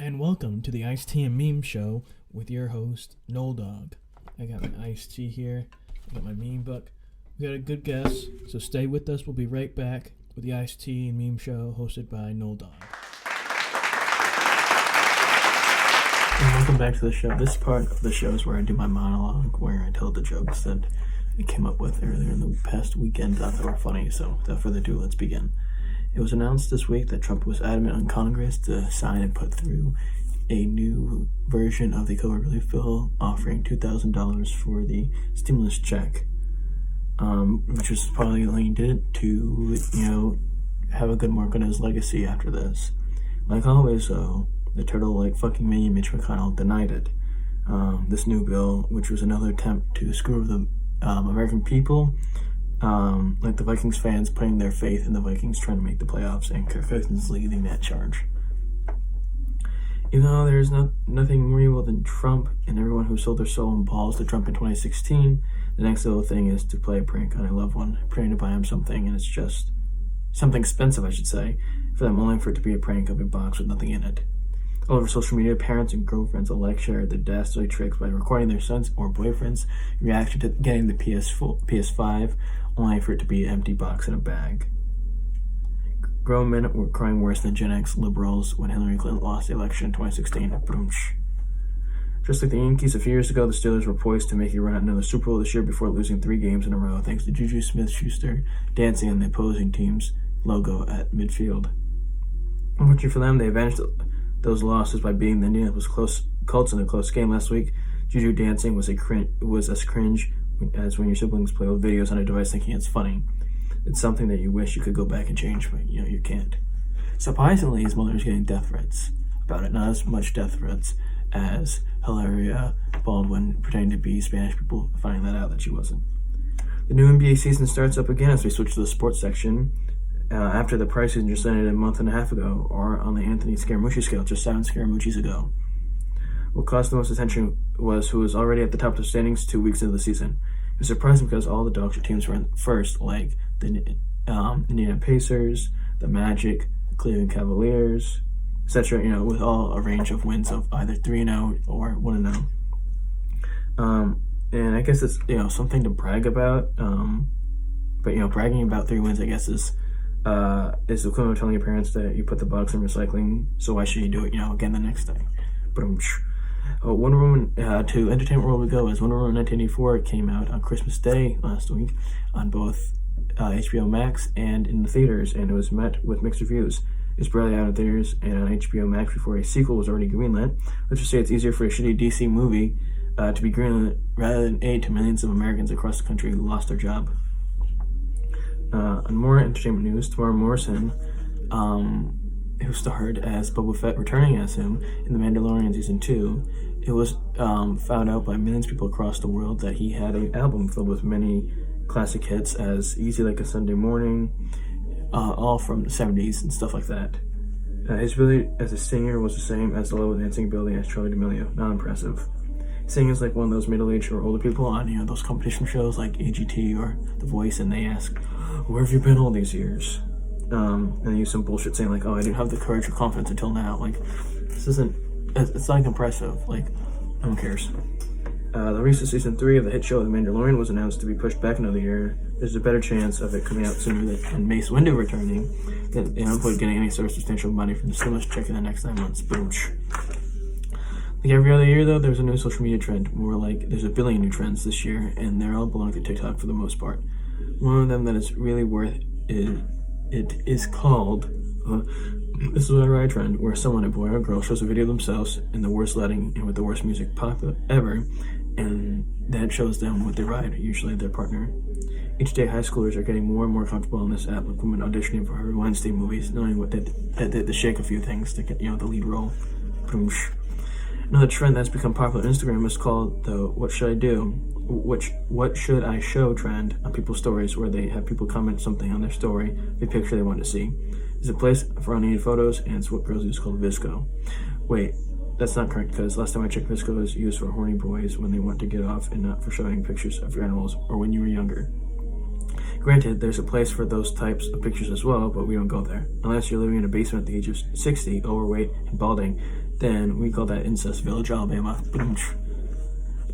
And welcome to the Iced Tea and Meme Show with your host, Noldog. I got my iced tea here. I got my meme book. We got a good guest, so stay with us. We'll be right back with the Iced Tea and Meme Show hosted by Noldog. And welcome back to the show. This part of the show is where I do my monologue, where I tell the jokes that I came up with earlier in the past weekend I thought were funny. So without further ado, let's begin. It was announced this week that Trump was adamant on Congress to sign and put through a new version of the COVID relief bill, offering $2,000 for the stimulus check, which was probably only did to, have a good mark on his legacy after this. Like always, though, the turtle-like fucking minion Mitch McConnell denied it. This new bill, which was another attempt to screw the American people, like the Vikings fans putting their faith in the Vikings trying to make the playoffs, and Kirk Cousins leading that charge. Even though there's nothing more evil than Trump and everyone who sold their soul and balls to Trump in 2016, the next little thing is to play a prank on a loved one, praying to buy him something, and it's just something expensive, I should say, for them, only for it to be a prank of a box with nothing in it. All over social media, parents and girlfriends alike shared the dastardly tricks by recording their sons or boyfriends' reaction to getting the PS5, only for it to be an empty box in a bag. Grown men were crying worse than Gen X liberals when Hillary Clinton lost the election in 2016. Boomsh. Just like the Yankees a few years ago, the Steelers were poised to make a run at another Super Bowl this year before losing 3 games in a row thanks to Juju Smith-Schuster dancing on the opposing team's logo at midfield. Unfortunately for them, they avenged those losses by beating the Indianapolis Colts in a close game last week. Juju dancing was as cringe as when your siblings play old videos on a device thinking it's funny. It's something that you wish you could go back and change, but you can't. Surprisingly, his mother is getting death threats about it. Not as much death threats as Hilaria Baldwin pretending to be Spanish people finding that out that she wasn't. The new NBA season starts up again as we switch to the sports section. After the price season just ended a month and a half ago, or on the Anthony Scaramucci scale, just 7 Scaramucci's ago. What caused the most attention was who was already at the top of the standings 2 weeks into the season. It was surprising because all the dog shit teams were in first, like the Indiana Pacers, the Magic, the Cleveland Cavaliers, etc., with all a range of wins of either 3-0 or 1-0. And I guess it's, something to brag about. But bragging about 3 wins, I guess, is the equivalent of telling your parents that you put the box in recycling, so why should you do it, again the next day? Wonder Woman, to entertainment world we go, as Wonder Woman 1984 came out on Christmas Day last week on both HBO Max and in the theaters, and it was met with mixed reviews. It's barely out in theaters and on HBO Max before a sequel was already greenlit. Let's just say it's easier for a shitty DC movie to be greenlit rather than aid to millions of Americans across the country who lost their job. On more entertainment news, Tamara Morrison, who starred as Boba Fett returning as him in The Mandalorian Season 2, it was found out by millions of people across the world that he had an album filled with many classic hits as Easy Like a Sunday Morning, all from the 70s and stuff like that. His ability as a singer was the same as the level of dancing ability as Charli D'Amelio. Not impressive. Singing is like one of those middle-aged or older people on, those competition shows like AGT or The Voice, and they ask, where have you been all these years? And they use some bullshit saying like, oh, I didn't have the courage or confidence until now. Like, it's not impressive. Like, no one cares. The release of Season 3 of the hit show The Mandalorian was announced to be pushed back another year. There's a better chance of it coming out sooner than Mace Windu returning than getting any sort of substantial money from the stimulus check in the next 9 months. Boom. Like every other year, though, there's a new social media trend. More like there's a billion new trends this year, and they're all belong to TikTok for the most part. One of them that is really worth it is called This Is What I Ride trend, where someone, a boy or girl, shows a video of themselves in the worst lighting and with the worst music pop ever, and that shows them what they ride, usually their partner. Each day, high schoolers are getting more and more comfortable on this app, like women auditioning for Harvey Weinstein movies, knowing what they had to shake a few things to get the lead role. Another trend that's become popular on Instagram is called the "What should I do?" What should I show trend on people's stories, where they have people comment something on their story, a picture they want to see. It's a place for unneeded photos, and it's what girls use called Visco. Wait, that's not correct, because last time I checked, Visco is used for horny boys when they want to get off and not for showing pictures of your animals or when you were younger. Granted, there's a place for those types of pictures as well, but we don't go there. Unless you're living in a basement at the age of 60, overweight and balding, then we call that incest village, Alabama.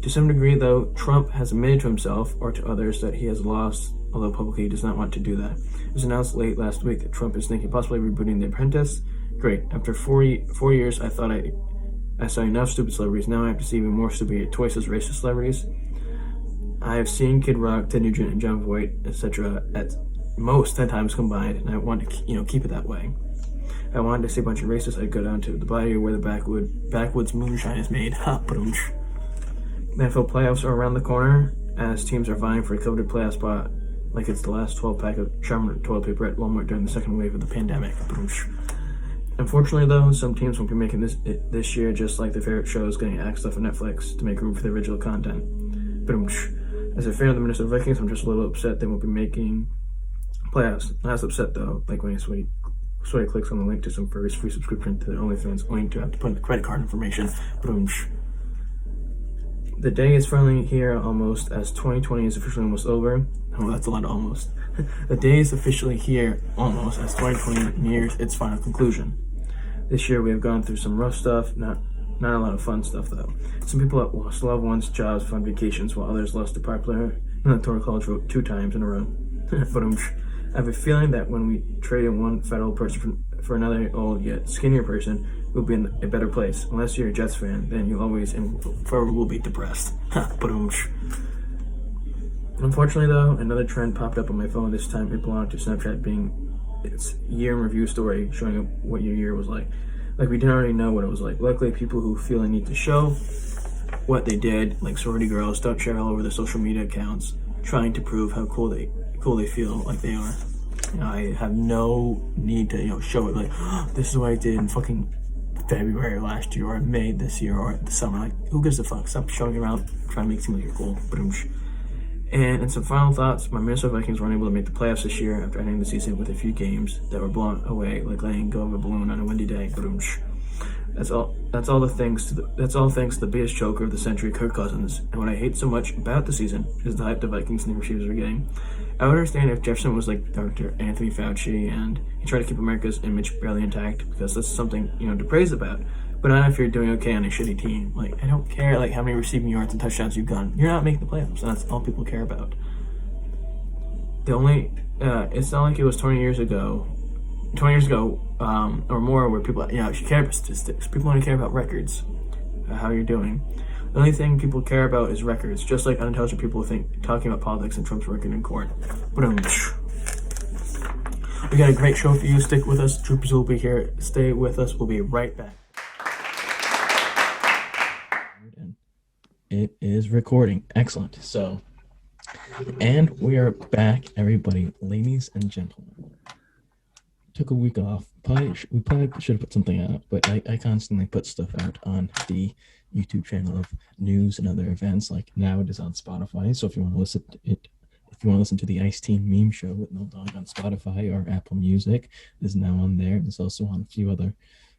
To some degree, though, Trump has admitted to himself or to others that he has lost, although publicly he does not want to do that. It was announced late last week that Trump is thinking possibly rebooting The Apprentice. Great. After 4 years, I thought I saw enough stupid celebrities. Now I have to see even more stupid, twice as racist celebrities. I have seen Kid Rock, Ted Nugent, and John Voight, etc. at most 10 times combined, and I want to, keep it that way. If I wanted to see a bunch of racists, I'd go down to the bayou where the backwoods moonshine is made. Medfield playoffs are around the corner as teams are vying for a coveted playoff spot like it's the last 12 pack of Charmin toilet paper at Walmart during the second wave of the pandemic. Unfortunately, though, some teams won't be making this year, just like their favorite shows getting axed off of Netflix to make room for the original content. As a fan of the Minnesota Vikings, I'm just a little upset they won't be making playoffs. Not as upset, though, like when Sweaty clicks on the link to some free subscription to their OnlyFans, only to have to put in the credit card information. The day is finally here almost, as 2020 is officially almost over. Oh, that's a lot of almost. The day is officially here almost, as 2020 nears its final conclusion. This year we have gone through some rough stuff, not a lot of fun stuff though. Some people have lost loved ones, jobs, fun vacations, while others lost a popular electoral college vote 2 times in a row. But I have a feeling that when we trade in one federal person for another old yet skinnier person, we'll be in a better place. Unless you're a Jets fan, then you always and forever will be depressed. But unfortunately though, another trend popped up on my phone. This time it belonged to Snapchat, being its year in review story, showing up what your year was like. Like we didn't already know what it was like. Luckily, people who feel a need to show what they did, like sorority girls, don't share all over their social media accounts, trying to prove how cool they feel like they are. I have no need to show it like, oh, this is what I did in fucking February last year or May this year or the summer. Like, who gives a fuck? Stop showing around trying to make it seem like you're cool. And in some final thoughts, my Minnesota Vikings were unable to make the playoffs this year after ending the season with a few games that were blown away, like letting go of a balloon on a windy day. That's all thanks to the biggest choker of the century, Kirk Cousins. And what I hate so much about the season is the hype the Vikings and the receivers are getting. I would understand if Jefferson was like Dr. Anthony Fauci and he tried to keep America's image barely intact, because that's something to praise about. But not if you're doing okay on a shitty team. Like, I don't care how many receiving yards and touchdowns you've gotten. You're not making the playoffs, and that's all people care about. It's not like it was 20 years ago or more, where people should care about statistics. People only care about records, how you're doing. The only thing people care about is records, just like unintelligent people think talking about politics and Trump's record in court. We got a great show for you. Stick with us. Troopers will be here. Stay with us. We'll be right back. It is recording. Excellent. So, and we are back, everybody, ladies and gentlemen. Took a week off. We probably should have put something out, but I constantly put stuff out on the YouTube channel of news and other events. Like now it is on Spotify. So if you want to listen to the Ice-T meme show with No Dog on Spotify or Apple Music, it is now on there. It's also on a few other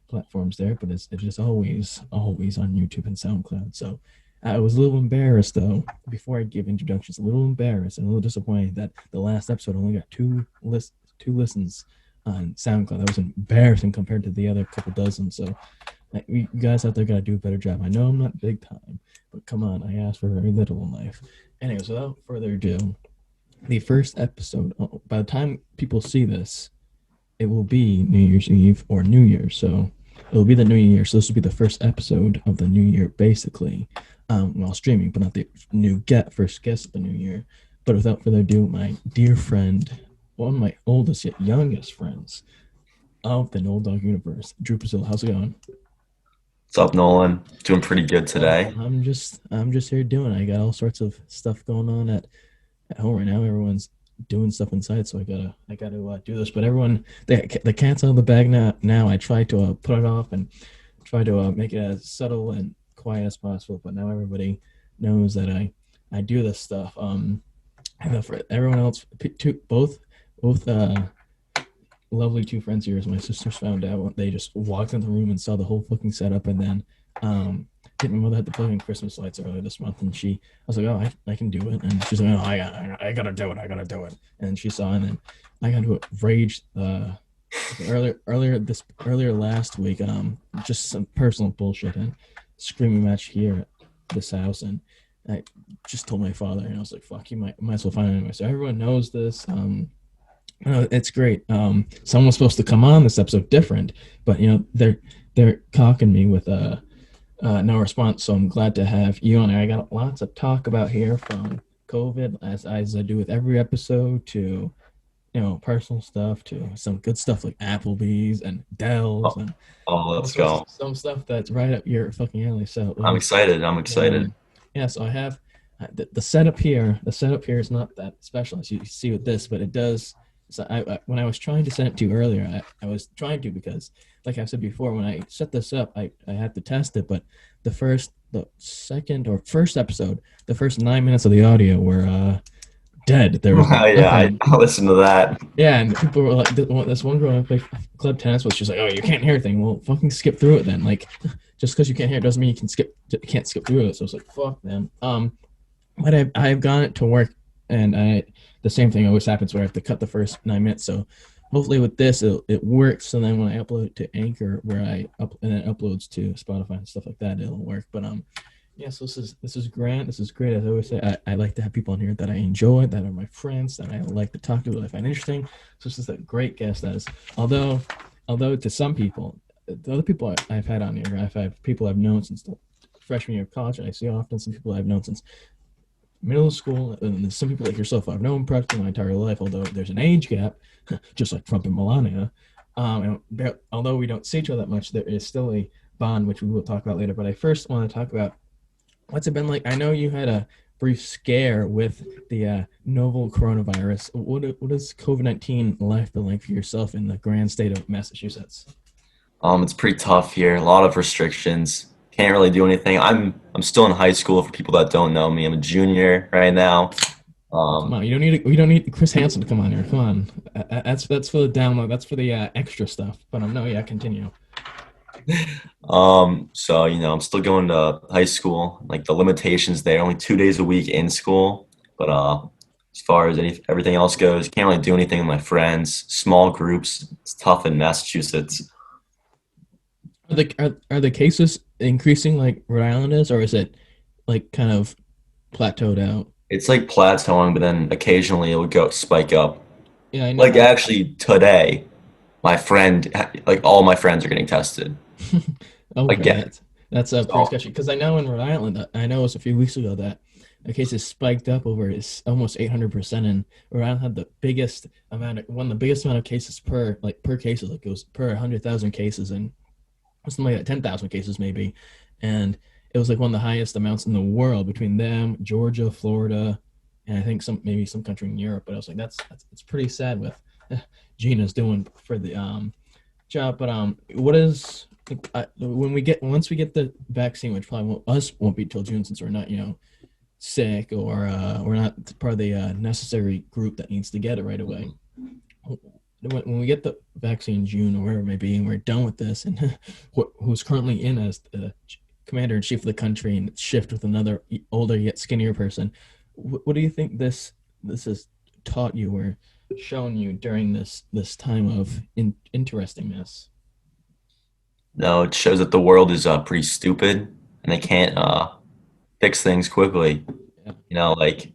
platforms there, but it's just always on YouTube and SoundCloud. So I was a little embarrassed though, before I give introductions, a little embarrassed and a little disappointed that the last episode only got two listens on SoundCloud. That was embarrassing compared to the other couple dozen. So you guys out there gotta do a better job. I know I'm not big time, but come on, I asked for very little in life. Anyways, without further ado, the first episode, by the time people see this, it will be New Year's Eve or New Year. So it will be the New Year. So this will be the first episode of the New Year, basically, while streaming, but not the first guest of the New Year. But without further ado, my dear friend, one of my oldest yet youngest friends of the No Dog universe, Drew Pezzullo. How's it going? What's up, Nolan? Doing pretty good today. I'm just here doing. I got all sorts of stuff going on at home right now. Everyone's doing stuff inside, so I gotta do this. But everyone, the cat's out of the bag now. I try to put it off and try to make it as subtle and quiet as possible. But now everybody knows that I do this stuff. And for everyone else, both lovely two friends of yours, my sisters, found out. They just walked in the room and saw the whole fucking setup, and then my mother had to plug in Christmas lights earlier this month, and I was like, oh, I can do it. And she's like, oh, I gotta do it. And she saw, and then I got to rage the Earlier last week, just some personal bullshit and screaming match here at this house, and I just told my father, and I was like, "Fuck, you might as well find it anyway." So everyone knows this. It's great. Someone's supposed to come on this episode different, but they're cocking me with no response. So I'm glad to have you on there. I got lots of talk about here from COVID, as I do with every episode, to personal stuff, to some good stuff like Applebee's and Dell's Oh, and oh, all let's sorts of go. some stuff that's right up your fucking alley. So I'm excited. I'm yeah, excited. yeah. So I have the setup here. The setup here is not that special as you see with this, but it does. So when I was trying to send it to you earlier, I was trying to because, like I said before, when I set this up, I had to test it. But the second or first episode, the first 9 minutes of the audio were dead. There was Yeah, nothing. I listened to that. Yeah, and people were like, this one girl I played club tennis with, she's like, "Oh, you can't hear anything." Well, fucking skip through it then. Like, just because you can't hear it doesn't mean can't skip through it. So it's like, fuck, man. But I've gotten it to work, and the same thing always happens where I have to cut the first 9 minutes. So hopefully with this it works, and then when I upload it to Anchor, where and then uploads to Spotify and stuff like that, it'll work. But yeah, so this is great. This is great. As I always say, I like to have people on here that I enjoy, that are my friends, that I like to talk to, that I find interesting. So this is a great guest. Although to some people, the other people I've had on here, I've had people I've known since the freshman year of college, and I see often some people I've known since middle school, and some people like yourself I've known practically my entire life. Although there's an age gap, just like Trump and Melania. Although we don't see each other that much, there is still a bond, which we will talk about later. But I first want to talk about what's it been like? I know you had a brief scare with the novel coronavirus. What has COVID-19 life been like for yourself in the grand state of Massachusetts? It's pretty tough here. A lot of restrictions. Can't really do anything. I'm still in high school for people that don't know me. I'm a junior right now. Come Um, on, we don't need Chris Hansen to come on here. Come on, that's for the download. That's for the extra stuff. But no, yeah, continue. so I'm still going to high school. Like the limitations there, only 2 days a week in school. But as far as everything else goes, can't really do anything with my friends. Small groups. It's tough in Massachusetts. Are the cases increasing like Rhode Island is, or is it like kind of plateaued out? It's like plateauing, but then occasionally it would go spike up. Yeah, I know. Like actually today, like all my friends are getting tested Okay, again. that's pretty So sketchy because I know in Rhode Island, I know it was a few weeks ago that the cases spiked up over is almost 800%, and Rhode Island had one of the biggest amount of cases per case, like it was per 100,000 cases, and something like that, 10,000 cases maybe, and it was like one of the highest amounts in the world between them, Georgia, Florida, and I think maybe some country in Europe. But I was like, that's it's pretty sad with Gina's doing for the job. But what is when once we get the vaccine, which probably won't be till June since we're not sick or we're not part of the necessary group that needs to get it right away. When we get the vaccine in June or wherever it may be, and we're done with this, and who's currently in as the commander in chief of the country, and shift with another older yet skinnier person, what do you think this has taught you or shown you during this time of interestingness? no, it shows that the world is pretty stupid and they can't fix things quickly. Yeah, Like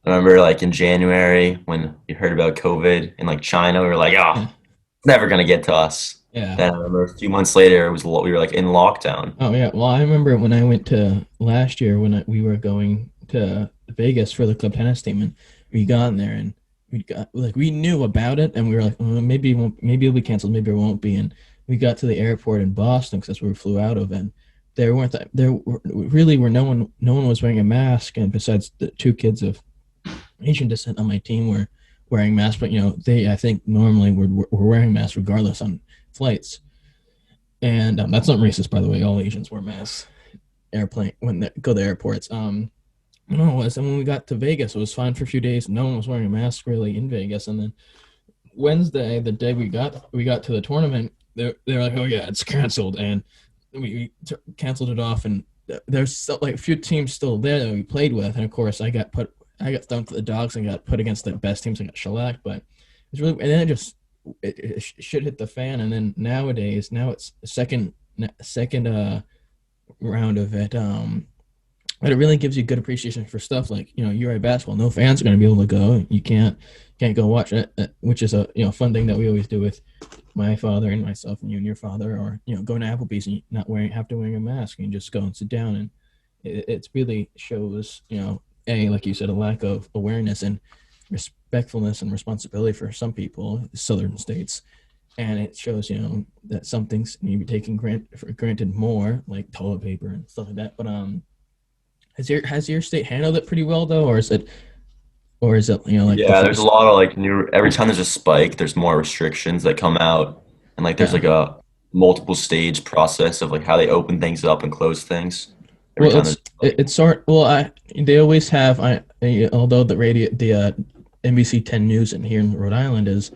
I remember like in January when we heard about COVID in like China, we were like, oh, yeah, it's never gonna get to us. yeah. Then I remember a few months later, we were like in lockdown. Oh yeah. Well, I remember when I went to last year when we were going to Vegas for the club tennis team, and we got in there and we knew about it, and we were like, maybe it won't, maybe it'll be canceled, maybe it won't be. And we got to the airport in Boston because that's where we flew out of, and really were no one was wearing a mask, and besides the two kids of Asian descent on my team were wearing masks, but they I think normally were wearing masks regardless on flights. And that's not racist, by the way. All Asians wear masks airplane when they go to airports. No, it was, and when we got to Vegas, it was fine for a few days. No one was wearing a mask really in Vegas, and then Wednesday, the day we got to the tournament, they're like, oh yeah, it's canceled, and we canceled it off, and there's still, like a few teams still there that we played with, and of course I got thrown to the dogs and got put against the best teams and got shellacked, but it's really, and then it just it should hit the fan, and then nowadays, now it's second round of it. But it really gives you good appreciation for stuff like URI basketball. No fans are going to be able to go. You can't go watch it, which is a fun thing that we always do with my father and myself and you and your father, or going to Applebee's and not wearing a mask and just go and sit down, and it really shows like you said, a lack of awareness and respectfulness and responsibility for some people, southern states, and it shows that some things need to be taken for granted more, like toilet paper and stuff like that. But has your state handled it pretty well though, or is it like Yeah, there's a lot of like new. Every time there's a spike, there's more restrictions that come out, and like there's Yeah. like a multiple stage process of like how they open things up and close things. Every Well, time there's it's sort well. They always have. Although the NBC 10 News in here in Rhode Island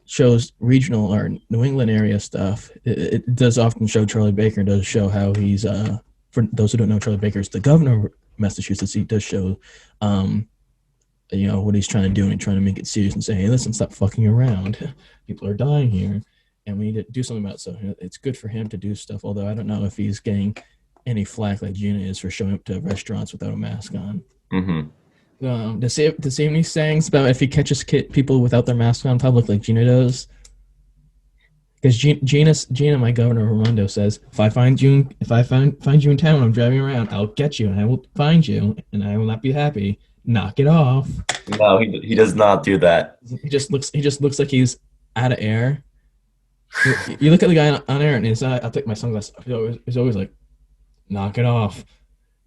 shows regional or New England area stuff. It does often show Charlie Baker. Does show how he's for those who don't know, Charlie Baker is the governor of Massachusetts. He does show what he's trying to do and trying to make it serious and say, hey, listen, stop fucking around. People are dying here, and we need to do something about it. So it's good for him to do stuff. Although I don't know if he's getting any flack like Gina is for showing up to restaurants without a mask on. Does he have any sayings about if he catches people without their mask on in public like Gina does? Because Gina, my governor Raimondo, says, if I find you in town when I'm driving around, I'll get you and I will find you and I will not be happy. Knock it off. No, he does not do that. He just looks like he's out of air. You look at the guy on air and his eye. I'll take my sunglasses off. He's always like, knock it off.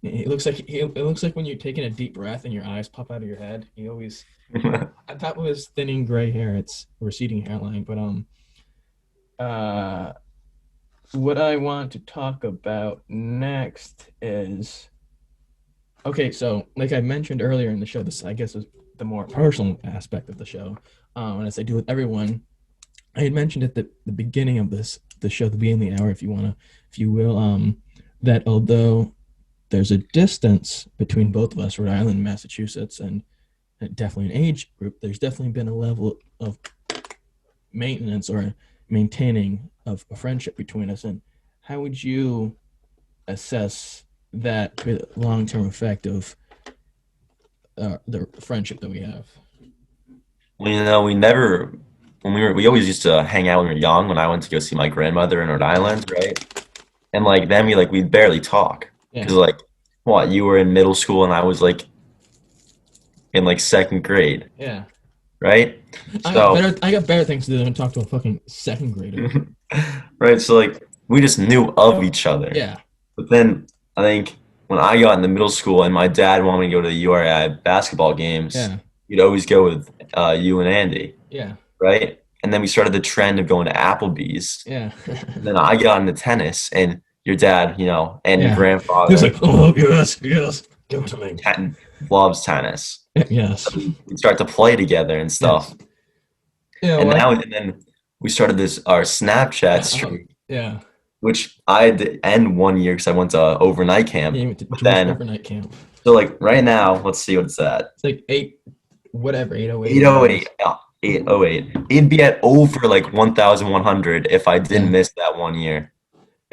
It looks like when you're taking a deep breath and your eyes pop out of your head. He always on top of his thinning gray hair, it's a receding hairline. But what I want to talk about next is, okay, so like I mentioned earlier in the show, this I guess is the more personal aspect of the show, and as I do with everyone, I had mentioned at the beginning of the show, the beginning of the hour, if you will, that although there's a distance between both of us, Rhode Island and Massachusetts, and definitely an age group, there's definitely been a level of maintenance or maintaining of a friendship between us. And how would you assess that long-term effect of the friendship that we have? Well, we never we always used to hang out when we were young. When I went to go see my grandmother in Rhode Island, right? And like then we'd barely talk because like what, you were in middle school and I was like in like second grade. Yeah. Right? I got better things to do than talk to a fucking second grader. Right, so like we just knew of each other. Yeah. But then I think when I got into middle school and my dad wanted me to go to the URI basketball games, we'd always go with you and Andy. Yeah. Right? And then we started the trend of going to Applebee's. Yeah. And then I got into tennis and your dad, and your grandfather. He was like, oh, yes, give it to me. Loves tennis. Yes. So we'd start to play together and stuff. Yeah. And then we started our Snapchat streak. Yeah. Which I had to end 1 year because I went to overnight camp. Yeah, you went to overnight camp. So like right now, let's see what's that. It's like 808. 808. Yeah, 808. It'd be at over like 1,100 if I didn't miss that 1 year.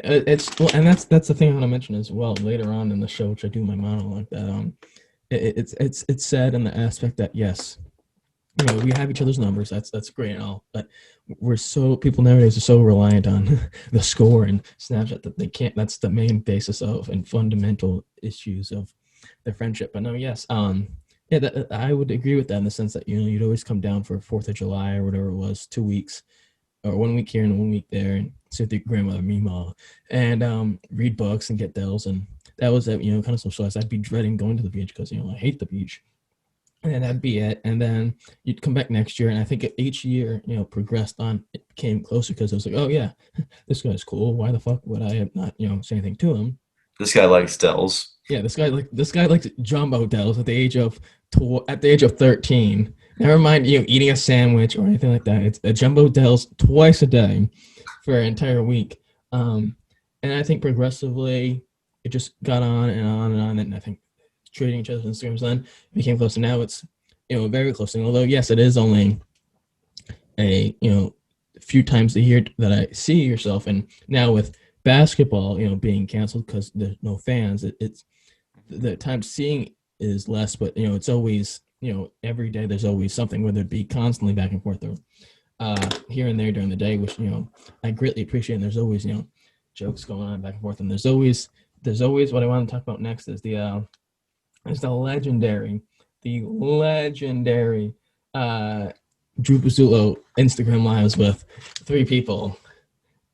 And that's the thing I want to mention as well later on in the show, which I do my monologue. That it's said in the aspect that yes, we have each other's numbers. That's great and all, but people nowadays are so reliant on the score and Snapchat that they can't. That's the main basis of and fundamental issues of their friendship. But no, yes, I would agree with that in the sense that you'd always come down for 4th of July or whatever it was, 2 weeks or 1 week here and 1 week there, and sit with your grandmother, Mima, and read books and get those. And that was kind of socialized. I'd be dreading going to the beach because I hate the beach. And that'd be it. And then you'd come back next year. And I think each year, progressed on, it came closer because I was like, oh, yeah, this guy's cool. Why the fuck would I have not, say anything to him? This guy likes Dells. Yeah, this guy likes jumbo Dells at the age of 13. Never mind, eating a sandwich or anything like that. It's a jumbo Dells twice a day for an entire week. And I think progressively it just got on and on and on. And I think trading each other's Instagrams then became close, and now it's very close. And although yes, it is only a few times a year that I see yourself. And now with basketball, being canceled because there's no fans, it's the time seeing is less, but it's always every day there's always something, whether it be constantly back and forth or here and there during the day, which I greatly appreciate. And there's always jokes going on back and forth, and there's always what I want to talk about next is the legendary Drew Pezzullo Instagram lives with 3 people,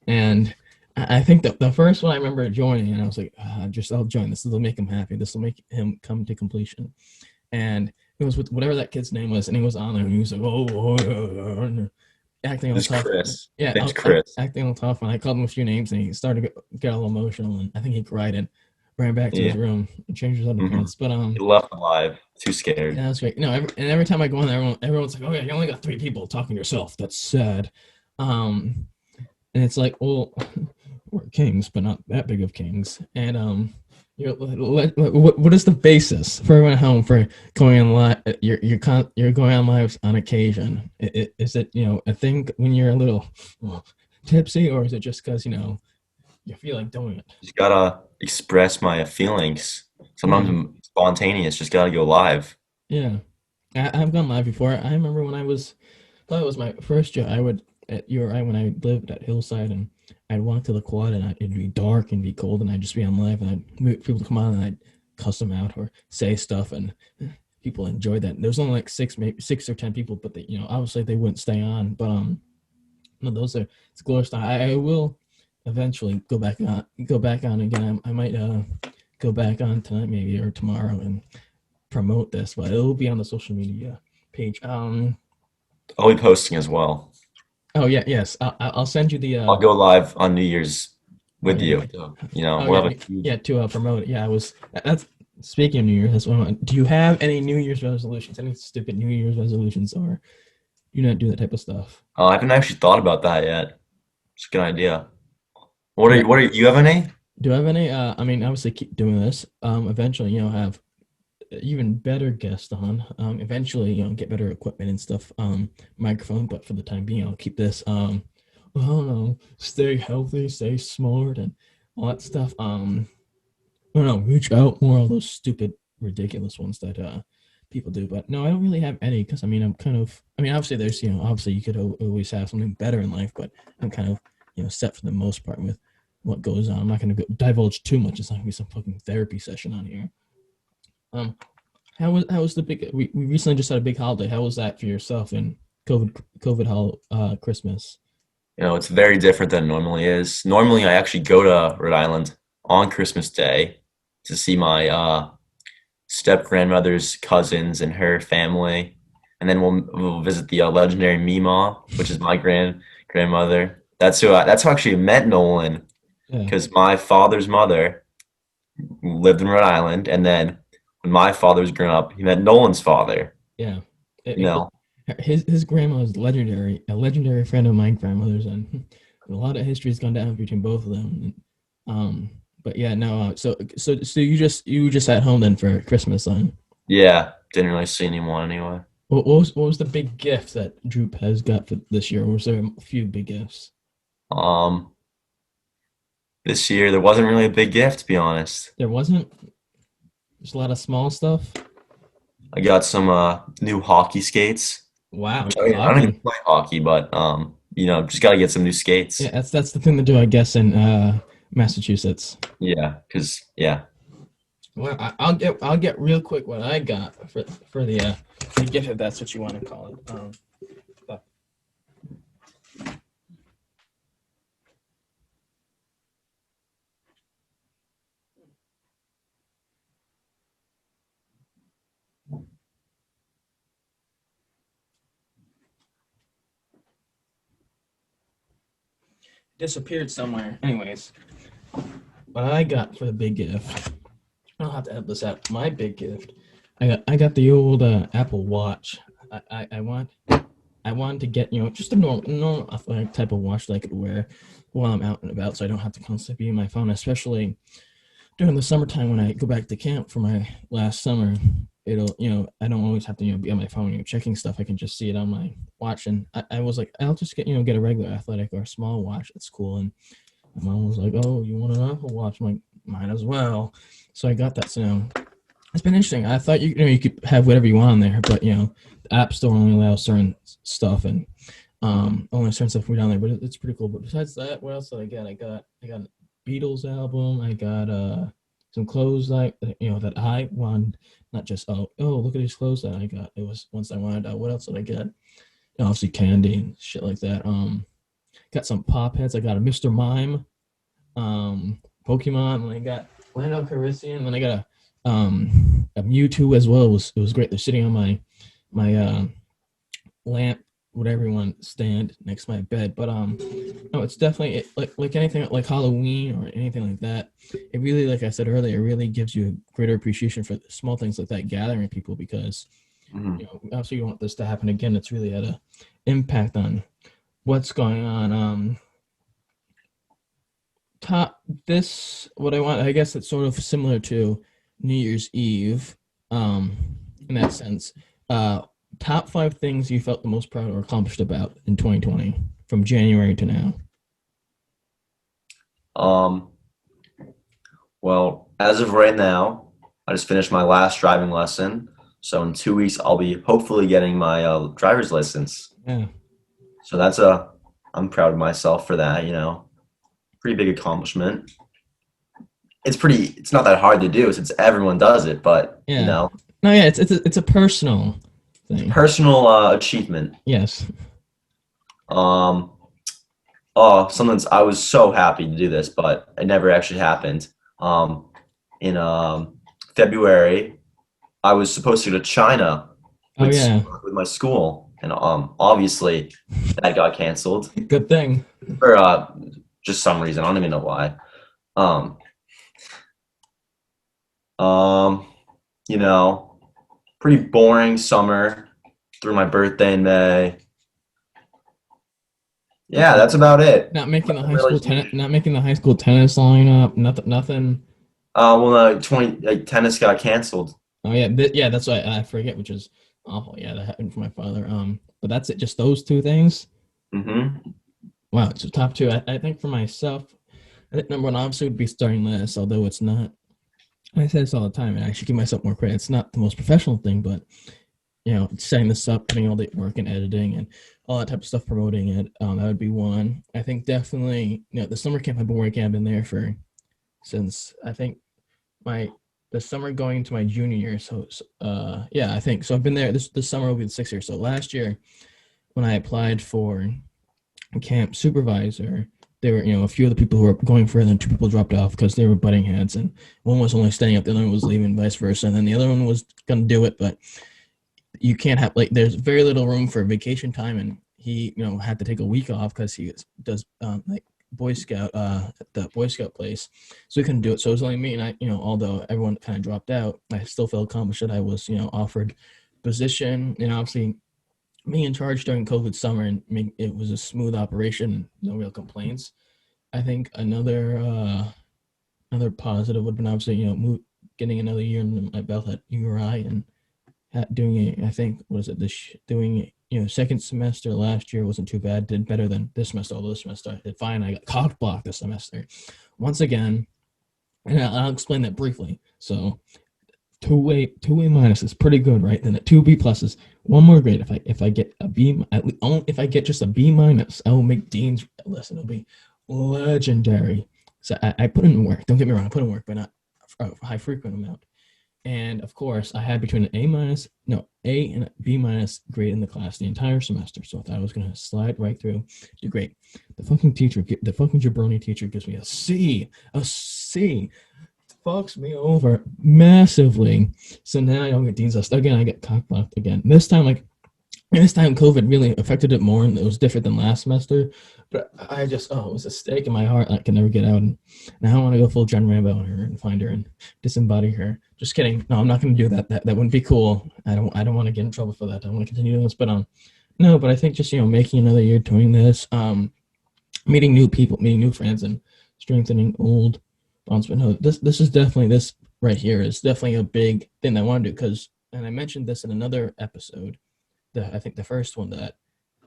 and I think that the first one I remember joining, and I was like, I'll join this. This will make him happy. This will make him come to completion. And it was with whatever that kid's name was, and he was on there, and he was like, acting all tough. Chris. Yeah, Thanks, Chris. acting all tough. And I called him a few names, and he started to get a little emotional, and I think he cried and ran back to his room and changed his underpants. But he left alive, too scared. Yeah, that's great. Every time I go in there, everyone's like, "Oh yeah, you only got 3 people talking to yourself. That's sad." And it's like, well, we're kings, but not that big of kings. And what is the basis for everyone at home for going on live? You're going on lives on occasion. Is it a thing when you're a little tipsy, or is it just because you feel like doing it? Just gotta express my feelings. Sometimes I'm spontaneous. Just gotta go live. Yeah, I've gone live before. I remember when it was my first job. I would at URI when I lived at Hillside, and I'd walk to the quad, and it'd be dark and be cold, and I'd just be on live, and I'd wait for people to come on, and I'd cuss them out or say stuff, and people enjoyed that. There was only like 6 or 10 people, but they, obviously they wouldn't stay on. But no, it's glorious. I will eventually go back on again. I might go back on tonight maybe or tomorrow and promote this, but it'll be on the social media page. I'll be posting as well. Oh yeah, yes. I'll send you the. I'll go live on New Year's with you. We'll have a huge... to promote it. Yeah, that's speaking of New Year's. That's one. Do you have any New Year's resolutions? Any stupid New Year's resolutions, or you not do that type of stuff? I haven't actually thought about that yet. It's a good idea. What are you have any? Do I have any? I mean, obviously keep doing this. Eventually, have even better guests on. Eventually, get better equipment and stuff. Microphone, but for the time being, I'll keep this. I don't know, stay healthy, stay smart, and all that stuff. I don't know, reach out more. All those stupid, ridiculous ones that people do. But no, I don't really have any because I'm kind of. Obviously, there's obviously you could always have something better in life, but I'm kind of set for the most part with what goes on. I'm not going to divulge too much. It's not going to be some fucking therapy session on here. How was the big? We recently just had a big holiday. How was that for yourself in COVID Christmas? It's very different than it normally is. Normally, I actually go to Rhode Island on Christmas Day to see my step-grandmother's cousins and her family, and then we'll visit the legendary Mima, which is my grandmother. That's how I actually met Nolan, because my father's mother lived in Rhode Island, and then when my father was growing up, he met Nolan's father. Yeah, his grandma was legendary, a legendary friend of my grandmother's, and a lot of history has gone down between both of them. But yeah, no. So you just at home then for Christmas, then? Yeah, didn't really see anyone anyway. What was the big gift that Drew has got for this year? Or was there a few big gifts? This year there wasn't really a big gift, to be honest. There wasn't. Just a lot of small stuff. I got some new hockey skates. Wow. I don't even play hockey, but just gotta get some new skates. Yeah, that's the thing to do, I guess, in Massachusetts. Yeah, because Well, I'll get real quick what I got for the gift, if that's what you want to call it. Disappeared somewhere. Anyways, what I got for the big gift, I'll have to edit this out. My big gift, I got the old Apple Watch. I wanted to get just a normal athletic type of watch that I could wear while I'm out and about, so I don't have to constantly be on my phone, especially during the summertime when I go back to camp for my last summer. it'll, I don't always have to, be on my phone, checking stuff. I can just see it on my watch. And I was like, I'll just get a regular athletic or a small watch. That's cool. And my mom was like, oh, you want an Apple Watch? I'm like, might as well. So I got that. So it's been interesting. I thought you could have whatever you want on there, but the App Store only allows certain stuff and only certain stuff we down there. But it's pretty cool. But besides that, what else did I get? I got a Beatles album. I got some clothes that I wanted. Not just look at these clothes that I got. It was ones I wanted. What else did I get? Obviously candy and shit like that. Got some pop heads. I got a Mr. Mime, Pokemon, and I got Lando Calrissian. Then I got a Mewtwo as well. It was great. They're sitting on my lamp, whatever you want, stand next to my bed. But no, it's definitely like anything like Halloween or anything like that. It really, like I said earlier, it really gives you a greater appreciation for small things like that, gathering people, because obviously you don't want this to happen again. It's really had an impact on what's going on. What I want, I guess it's sort of similar to New Year's Eve, in that sense. Top 5 things you felt the most proud or accomplished about in 2020 from January to now. Well, as of right now, I just finished my last driving lesson. So in 2 weeks, I'll be hopefully getting my driver's license. Yeah. So I'm proud of myself for that, pretty big accomplishment. It's not that hard to do since everyone does it, but No, yeah, it's a personal thing. Personal achievement. Yes. I was so happy to do this, but it never actually happened. In February, I was supposed to go to China with my school, and obviously that got canceled. Good thing. For just some reason, I don't even know why. Pretty boring summer through my birthday in May. Yeah, that's about it. Not making the high school tennis lineup. Nothing. Tennis got canceled. Oh yeah, that's why I forget, which is awful. Yeah, that happened for my father. But that's it. Just those 2 things. Mm-hmm. Wow, it's a top 2. I think for myself, I think number 1 obviously would be starting this, although it's not. I say this all the time, and I should give myself more credit. It's not the most professional thing, but setting this up, putting all the work and editing and all that type of stuff, promoting it. That would be 1. I think definitely, the summer camp I've been working. I've been there since I think the summer going into my junior year. So I think so. I've been there. This summer will be the 6th year. So last year, when I applied for camp supervisor, there were a few of the people who were going for it, and then 2 people dropped off because they were butting heads, and one was only staying up, the other one was leaving, vice versa, and then the other one was going to do it, but you can't have there's very little room for vacation time, and he had to take a week off because he does Boy Scout at the Boy Scout place, so he couldn't do it. So it was only me, and I although everyone kind of dropped out, I still felt accomplished that I was offered position, and obviously being in charge during COVID summer, and it was a smooth operation, no real complaints. I think another positive would have been obviously getting another year in my belt at URI and doing doing second semester last year wasn't too bad. Did better than this semester. Although this semester I did fine. I got cock blocked this semester once again, and I'll explain that briefly. So. Two A minus is pretty good, right? Then 2 B pluses, 1 more grade. If I get a B, if I get just a B minus, I will make Dean's list. It'll be legendary. So I put in work. Don't get me wrong, I put in work, but not a high frequent amount. And of course, I had between an A and a B minus grade in the class the entire semester. So I thought I was gonna slide right through, do great. The fucking jabroni teacher gives me a C. Fucks me over massively. So now I don't get Dean's List again. I get cockblocked again. This time COVID really affected it more, and it was different than last semester. But I just it was a stake in my heart I can never get out. And now I want to go full John Rambo on her and find her and disembody her. Just kidding. No, I'm not going to do that. That wouldn't be cool. I don't want to get in trouble for that. I want to continue doing this. But no. But I think just making another year doing this, meeting new people, meeting new friends, and strengthening old bonds. But no, this right here is definitely a big thing I want to do, because and I mentioned this in another episode, I think the first one, that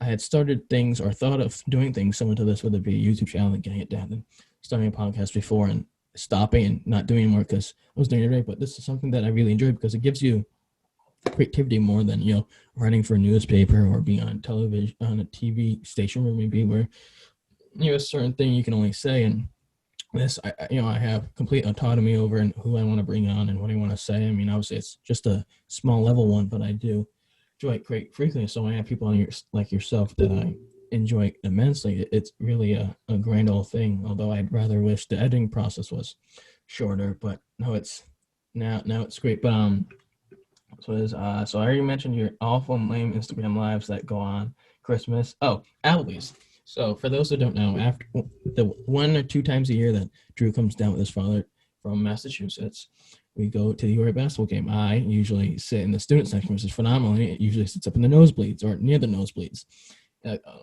I had started things or thought of doing things similar to this, whether it be a YouTube channel and getting it done, and starting a podcast before and stopping and not doing anymore because I was doing it right. But this is something that I really enjoy because it gives you creativity more than, you know, writing for a newspaper or being on television, on a TV station where maybe where, you know, a certain thing you can only say. And this, I have complete autonomy over who I want to bring on and what I want to say. I mean, obviously it's just a small level one, but I do enjoy it great frequently. So I have people on like yourself that I enjoy immensely. It's really a grand old thing, although I'd rather wish the editing process was shorter, but no, it's now it's great. But so I already mentioned your awful lame Instagram lives that go on Christmas. Oh, Applebee's. So for those who don't know, after the 1 or 2 times a year that Drew comes down with his father from Massachusetts, we go to the UR basketball game. I usually sit in the student section, which is phenomenal. And it usually sits up in the nosebleeds or near the nosebleeds.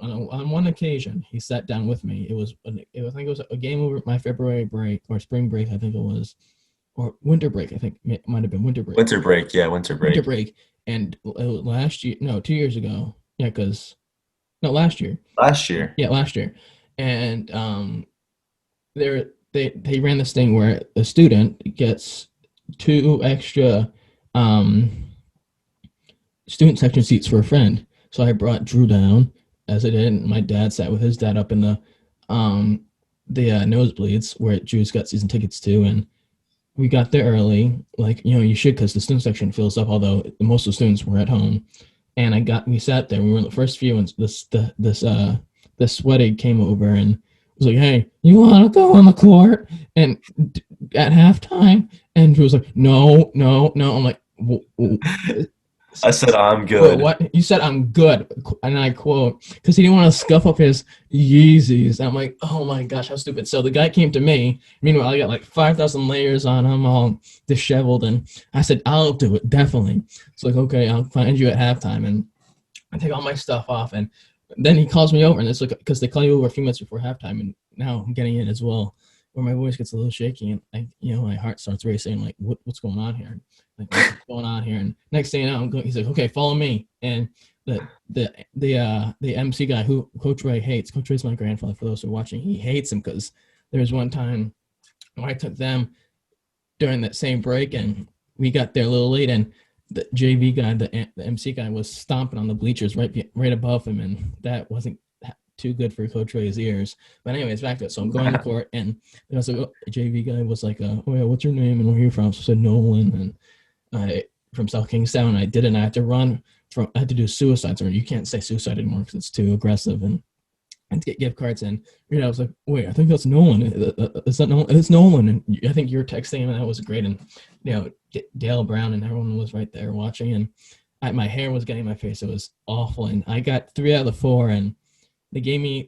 On one occasion, he sat down with me. I think it was a game over my February break or spring break, I think it was, or winter break. I think it might have been winter break. Winter break, yeah, winter break. Winter break, and last year, no, 2 years ago, yeah, last year. Last year. Yeah, last year, and they ran this thing where a student gets 2 extra student section seats for a friend. So I brought Drew down, as I did, and my dad sat with his dad up in the nosebleeds where Drew's got season tickets to, and we got there early, like, you know, you should, because the student section fills up, although most of the students were at home. And we sat there, we were in the first few, and this sweaty came over and was like, "Hey, you want to go on the court?" And at halftime, and Drew was like, no. I'm like, I said, I'm good. What? You said I'm good, and I quote, because he didn't want to scuff up his Yeezys. I'm like, oh my gosh, how stupid. So the guy came to me. Meanwhile, I got like 5,000 layers on. I'm all disheveled, and I said, I'll do it, definitely. It's like, okay, I'll find you at halftime, and I take all my stuff off, and then he calls me over, and it's like, because they call you over a few minutes before halftime, and now I'm getting in as well, where my voice gets a little shaky, and my heart starts racing, like, what's going on here? Like, what's going on here? And next thing you know, he's like, okay, follow me. And the MC guy who Coach Ray hates, Coach Ray's my grandfather, for those who are watching, he hates him because there was one time when I took them during that same break, and we got there a little late, and the JV guy, the MC guy, was stomping on the bleachers right above him, and that wasn't too good for Coach Ray's ears. But anyways, back to it. So I'm going to court, and I was like, JV guy was like, oh yeah, what's your name and where are you from? So I said Nolan, and from South Kingstown. I didn't. I had to run I had to do suicides, or you can't say suicide anymore because it's too aggressive, and to get gift cards. And I was like, wait, I think that's Nolan. Is that Nolan? It's Nolan. And I think you were texting him, and that was great. And Dale Brown and everyone was right there watching, and my hair was getting in my face. It was awful, and I got 3 out of the 4, and they gave me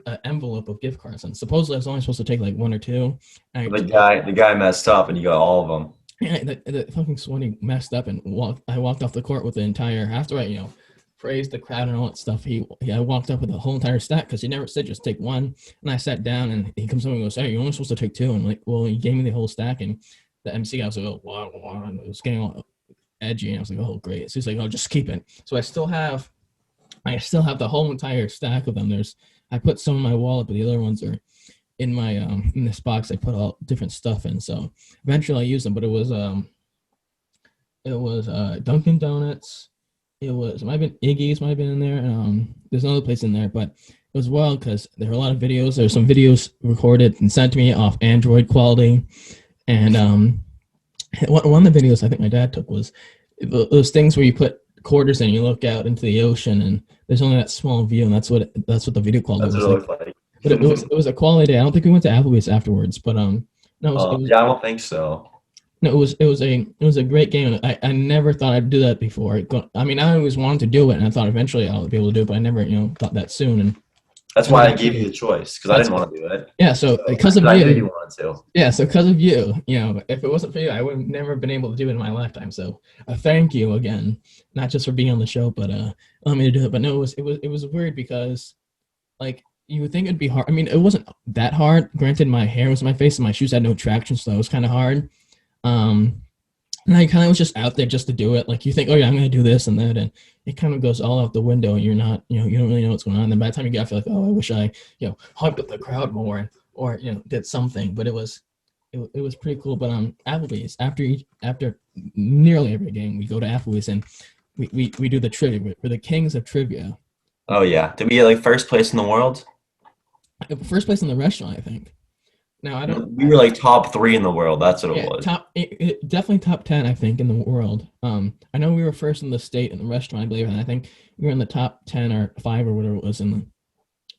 an envelope of gift cards, and supposedly I was only supposed to take like 1 or 2. The guy messed up, and you got all of them. Yeah, the fucking sweaty messed up, and I walked off the court with the entire, after I praised the crowd and all that stuff. I walked up with the whole entire stack, because he never said just take 1. And I sat down, and he comes over and goes, "Hey, you're only supposed to take 2." And like, well, he gave me the whole stack, and the MC guy was like, "Oh, wow," and it was getting all edgy, and I was like, "Oh, great." So he's like, "Oh, just keep it." So I still have the whole entire stack of them. I put some in my wallet, but the other ones are in my in this box. I put all different stuff in, so eventually I used them. But it was Dunkin' Donuts. It might have been Iggy's, might have been in there. There's another place in there, but it was wild because there were a lot of videos. There were some videos recorded and sent to me off Android quality, and one of the videos I think my dad took was those things where you put quarters in, you look out into the ocean, and there's only that small view, and that's what the video quality was like. But it was a quality day. I don't think we went to Applebee's afterwards, but no. It was, yeah, I don't think so. No, it was a great game. I never thought I'd do that before. I mean, I always wanted to do it, and I thought eventually I'll be able to do it, but I never thought that soon. And that's why I gave you the choice, because I didn't want to do it. Yeah, so because of you, I knew you wanted to. Yeah, so because of you, if it wasn't for you, I would have never been able to do it in my lifetime. So thank you again, not just for being on the show, but allowing me to do it. But no, it was weird because, like, you would think it'd be hard. I mean, it wasn't that hard. Granted, my hair was in my face and my shoes had no traction, so it was kind of hard. And I kind of was just out there just to do it. Like you think, oh yeah, I'm gonna do this and that, and it kind of goes all out the window, and you're not, you don't really know what's going on. And then by the time you get, I feel like, oh, I wish I, hyped up the crowd more, or did something. But it was pretty cool. But Applebee's after nearly every game, we go to Applebee's and we do the trivia. We're the kings of trivia. Oh yeah. Did we get like first place in the world? First place in the restaurant, I think. Now I don't. We were like top 3 in the world. That's what it was. Definitely top 10, I think, in the world. I know we were first in the state in the restaurant, I believe, and I think we were in the top 10 or 5 or whatever it was in the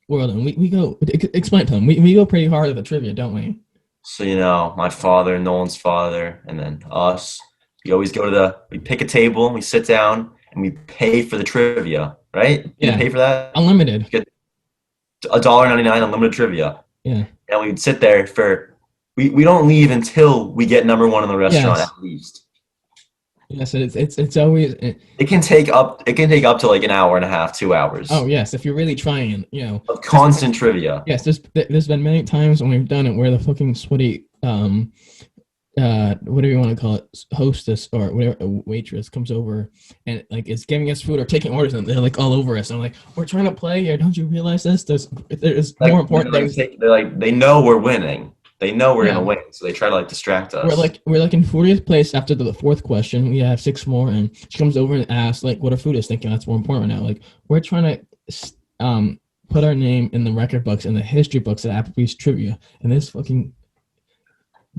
world. And we go explain to them. We go pretty hard at the trivia, don't we? So my father, Nolan's father, and then us. We always we pick a table, and we sit down, and we pay for the trivia. Right? You pay for that. Unlimited. You get $1.99 unlimited trivia. Yeah. And we'd sit there we don't leave until we get number 1 in the restaurant at least. Yes, it's always it can take up to like an hour and a half, 2 hours. Oh yes, if you're really trying, of constant trivia. Yes, there's been many times when we've done it where the fucking sweaty whatever you want to call it, hostess or whatever, a waitress comes over and like is giving us food or taking orders, and they're like all over us. And I'm like, we're trying to play here. Don't you realize this? There's like, more important things. They know we're winning. They know we're gonna win, so they try to like distract us. We're like in 40th place after the 4th question. We have 6 more, and she comes over and asks like what our food is, thinking that's more important right now. Like we're trying to put our name in the record books and the history books at Applebee's trivia, and this fucking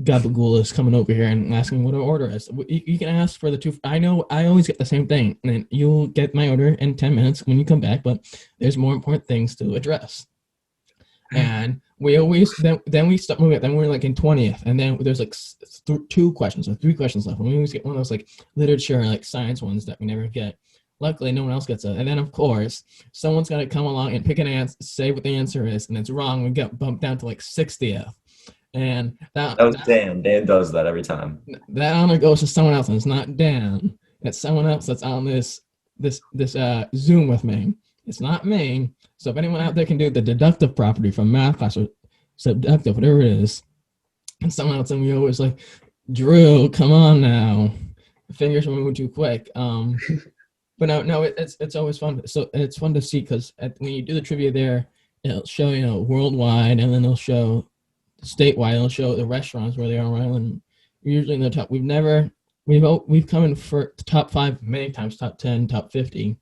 gabagool is coming over here and asking what our order is. You can ask for the 2. I know I always get the same thing, and then you'll get my order in 10 minutes when you come back, but there's more important things to address. And we always then we start moving. Then we're like in 20th, and then there's like 2 questions or 3 questions left. And we always get one of those like literature or like science ones that we never get. Luckily, no one else gets it. And then of course, someone's got to come along and pick an answer, say what the answer is, and it's wrong. We get bumped down to like 60th. And that was Dan. Dan does that every time. That honor goes to someone else, and it's not Dan. It's someone else that's on this Zoom with me. It's not me. So if anyone out there can do the deductive property from math class or subductive, whatever it is, and someone else, and we always like, Drew, come on now. The fingers are moving too quick. But no, it's always fun. So it's fun to see because when you do the trivia there, it'll show worldwide, and then it'll show statewide. It'll show the restaurants where they are around. And usually in the top. We've come in for top 5 many times, top 10, top 50.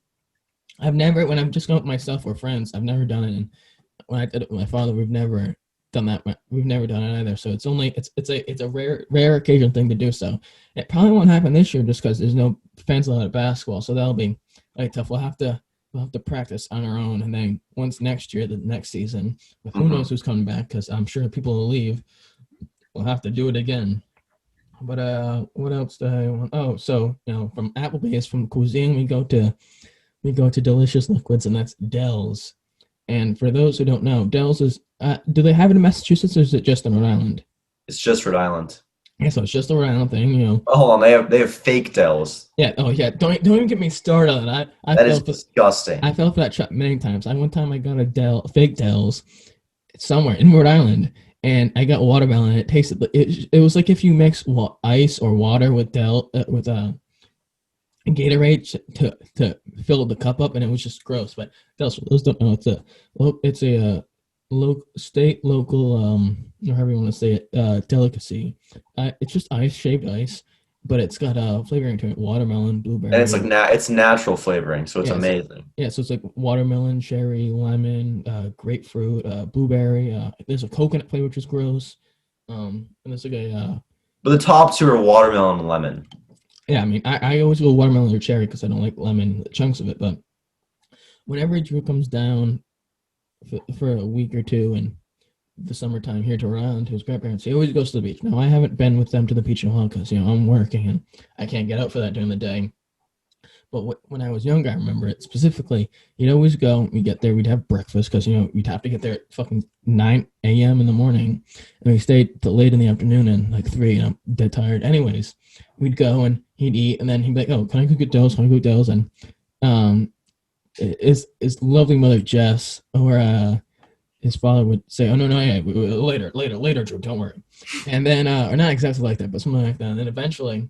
I've never, when I'm just going with myself or friends, I've never done it. And when I did it with my father, we've never done that. We've never done it either. So it's a rare occasion thing to do so. It probably won't happen this year just because there's no fans allowed at basketball. So that'll be like tough. We'll have to practice on our own. And then once next year, the next season, with who knows who's coming back, because I'm sure people will leave, we'll have to do it again. But what else do I want? Oh, so from Applebee's, from cuisine, we go to delicious liquids, and that's Dell's. And for those who don't know, Dell's is do they have it in Massachusetts, or is it just in Rhode Island? It's just Rhode Island. Yeah, so it's just a Rhode Island thing, Oh, hold on, they have fake Dell's. Yeah. Oh, yeah. Don't even get me started on that. That is disgusting. I fell for that trap many times. One time I got a fake Dell's somewhere in Rhode Island, and I got watermelon. And it tasted. It was like if you mix ice or water with Gatorade to fill the cup up, and it was just gross. But those don't know. It's a local or however you want to say it, delicacy. It's just shaved ice, but it's got flavoring to it: watermelon, blueberry. And it's like it's natural flavoring, so it's amazing. So it's like watermelon, cherry, lemon, grapefruit, blueberry. There's a coconut flavor, which is gross. And there's like But the top 2 are watermelon and lemon. Yeah, I mean, I always go watermelon or cherry because I don't like lemon, chunks of it. But whenever Drew comes down for a week or 2 in the summertime here to Rhode Island to his grandparents, he always goes to the beach. Now, I haven't been with them to the beach in a while because, I'm working and I can't get out for that during the day. But when I was younger, I remember it specifically. He'd always go, we'd get there, we'd have breakfast because, we'd have to get there at fucking 9 a.m. in the morning. And we stayed till late in the afternoon and like 3, and I'm dead tired. Anyways, we'd go and he'd eat, and then he'd be like, oh, can I cook Dell's? Can I cook Dell's? And his lovely mother, Jess, or his father would say, oh, no, yeah, later, Drew, don't worry. And then, or not exactly like that, but something like that. And then eventually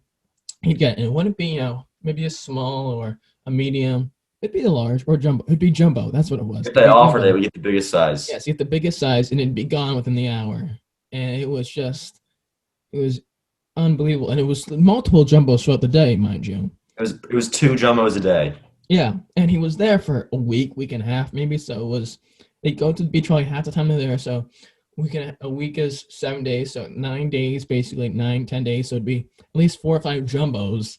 he'd get, and it wouldn't be, maybe a small or a medium. It'd be a large or jumbo. It'd be jumbo. That's what it was. If It'd they be offered it, jumbo. we get the biggest size. Yes, get the biggest size, and it'd be gone within the hour. And it was unbelievable. And it was multiple jumbos throughout the day, mind you. It was 2 jumbos a day. Yeah, and he was there for a week and a half, maybe. So it was, they go to the beach probably half the time they're there. So a week is 7 days, so 9 days, basically 9, 10 days. So it'd be at least 4 or 5 jumbos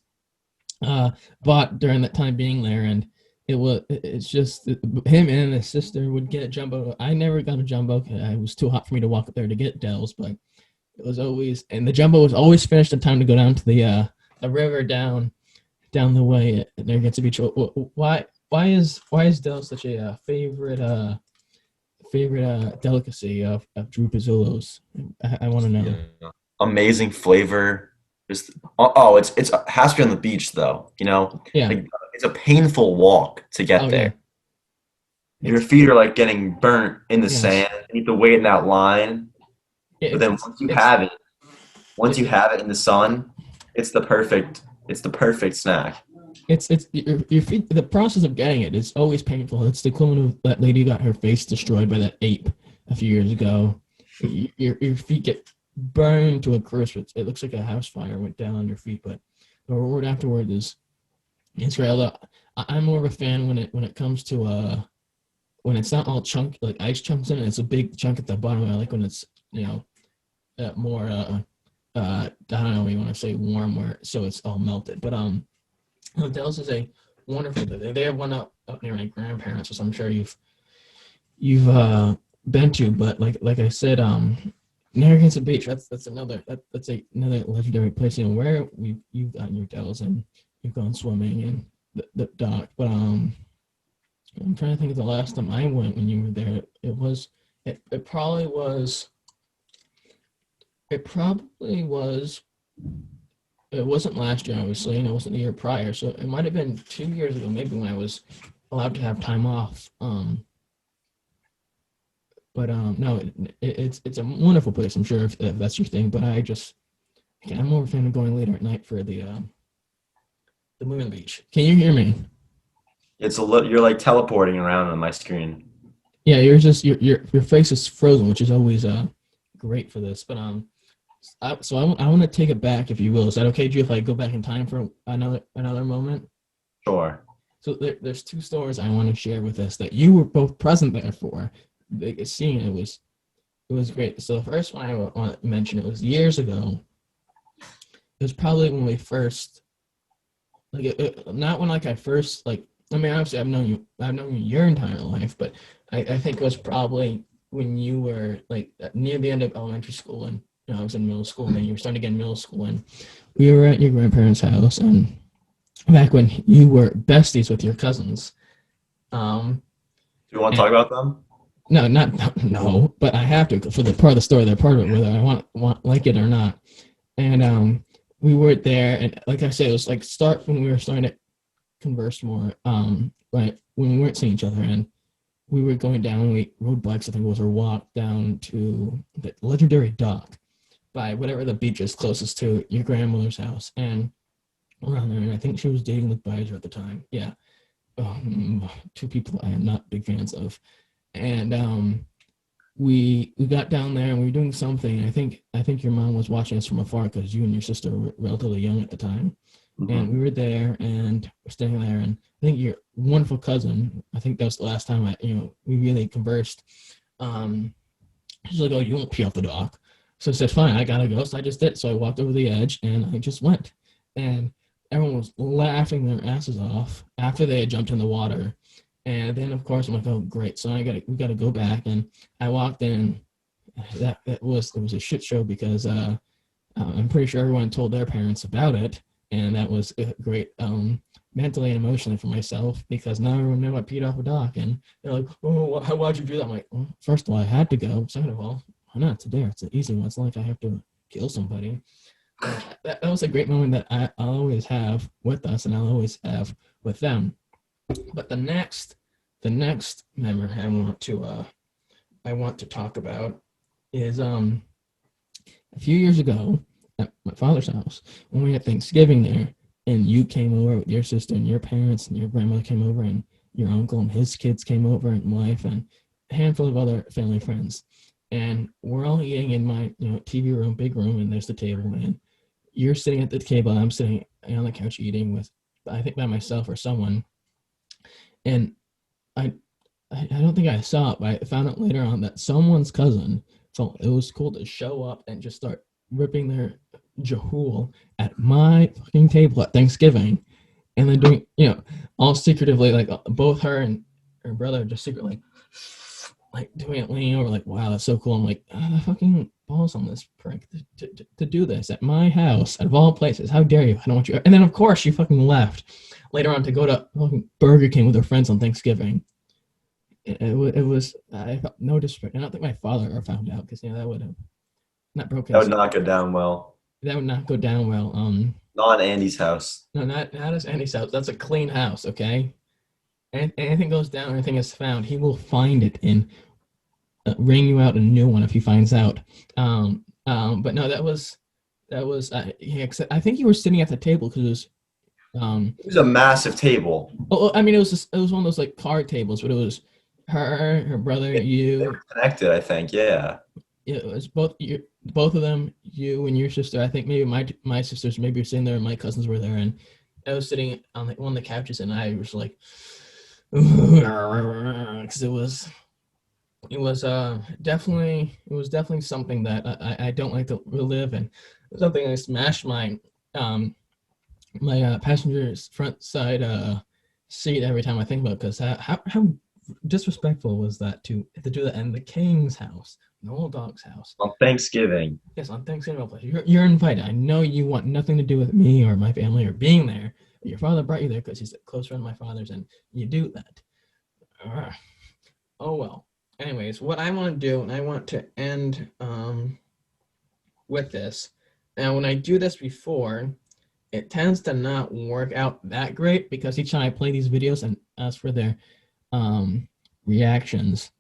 bought during that time being there. And it's just him and his sister would get a jumbo. I never got a jumbo because it was too hot for me to walk up there to get Dells, but it was always, and the jumbo was always finished in time to go down to the river down the way at Narragansett Beach. Why is Dells such a favorite delicacy of Drew Pezzullo's? I want to know. Yeah. Amazing flavor. It has to be on the beach though. Yeah. Like, it's a painful walk to get Oh, there. yeah. Your feet are like getting burnt in the Yes. sand. You have to wait in that line. Yeah, But then once you have it in the sun, it's the perfect snack. it's your feet. The process of getting it is always painful. It's the equivalent of that lady got her face destroyed by that ape a few years ago. Your feet get burned to a crisp. It looks like a house fire went down on your feet, but the reward afterward is great. I'm more of a fan when it comes to when it's not all chunk like ice chunks in it. It's a big chunk at the bottom. I like when it's more I don't know what you want to say, warm, where so it's all melted. But Dells is a wonderful. They have one up near my grandparents, which I'm sure you've been to. But like I said, Narragansett Beach. That's another legendary place. Where you've gotten your Dells and you've gone swimming and the dock. But I'm trying to think of the last time I went when you were there. It probably was. It wasn't last year, obviously, and it wasn't the year prior. So it might have been 2 years ago, maybe, when I was allowed to have time off. But no, it's a wonderful place. I'm sure if that's your thing. But I'm more of a fan of going later at night for the moon on the beach. Can you hear me? You're like teleporting around on my screen. Yeah, you're just your face is frozen, which is always great for this. But I want to take it back, if you will. Is that okay, Drew, if I go back in time for another moment? Sure. So there's 2 stories I want to share with us that you were both present there for. Seeing it was great. So the first one I want to mention, it was years ago. It was probably when we first, not when I first, I mean, obviously I've known you your entire life, but I think it was probably when you were near the end of elementary school, and I was in middle school, and then you were starting to get in middle school, and we were at your grandparents' house, and back when you were besties with your cousins. Do you want to talk about them? No, but I have to for the part of the story. They're part of it, whether I want like it or not. And we were there, and like I said, it was when we were starting to converse more. Right when we weren't seeing each other, and we were going down. We rode bikes, I think it was, or walked down to the legendary dock by whatever the beach is closest to your grandmother's house, and around there. And I think she was dating with Bizer at the time. Yeah, 2 people I am not big fans of. And we got down there and we were doing something. I think your mom was watching us from afar because you and your sister were relatively young at the time. Mm-hmm. And we were there and we're standing there, and I think your wonderful cousin, I think that was the last time we really conversed. She's like, "Oh, you won't pee off the dock." So I said, "Fine, I gotta go." So I just did. So I walked over the edge and I just went. And everyone was laughing their asses off after they had jumped in the water. And then, of course, I'm like, "Oh, great!" So we got to go back. And I walked in. It was a shit show because I'm pretty sure everyone told their parents about it, and that was great mentally and emotionally for myself, because now everyone knew I peed off a dock, and they're like, "Oh, why'd you do that?" I'm like, "Well, first of all, I had to go. Second of all, why not? It's there. It's an easy one. It's not like I have to kill somebody." That was a great moment that I'll always have with us, and I'll always have with them. But the next memory I want to talk about is a few years ago. at my father's house when we had Thanksgiving there, and you came over with your sister and your parents, and your grandmother came over, and your uncle and his kids came over, and wife, and a handful of other family friends. And we're all eating in my TV room, big room, and there's the table, and you're sitting at the table, I'm sitting on the couch eating with, I think, by myself or someone. And I don't think I saw it, but I found out later on that someone's cousin felt it was cool to show up and just start ripping their jahool at my fucking table at Thanksgiving, and then doing, all secretively, like both her and her brother just secretly, like doing it, leaning over, like, wow, that's so cool. I'm like, the fucking balls on this prick to do this at my house, out of all places. How dare you? I don't want you. And then, of course, she fucking left later on to go to fucking Burger King with her friends on Thanksgiving. It was, I felt no disrespect. I don't think my father ever found out, because that would have not broken. That would not go down well. That would not go down well. Not Andy's house. No, not as Andy's house. That's a clean house, okay? And anything goes down, anything is found, he will find it and ring you out a new one if he finds out. But no, that was. I think you were sitting at the table because it was. It was a massive table. Oh, I mean, it was one of those like card tables, but it was her brother, you. They were connected, I think. Yeah. It was both of them, you and your sister. I think maybe my sisters maybe were sitting there, and my cousins were there, and I was sitting on one of the couches, and I was like, because it was definitely something that I don't like to relive, and something I smashed my passenger's front side seat every time I think about it, because how disrespectful was that to do that in the King's house, the old dog's house, on Thanksgiving. Yes, on Thanksgiving. You're invited. I know you want nothing to do with me or my family or being there. Your father brought you there because he's a close friend of my father's, and you do that. Oh well. Anyways, what I want to do, and I want to end with this. Now, when I do this before, it tends to not work out that great, because each time I play these videos and ask for their reactions,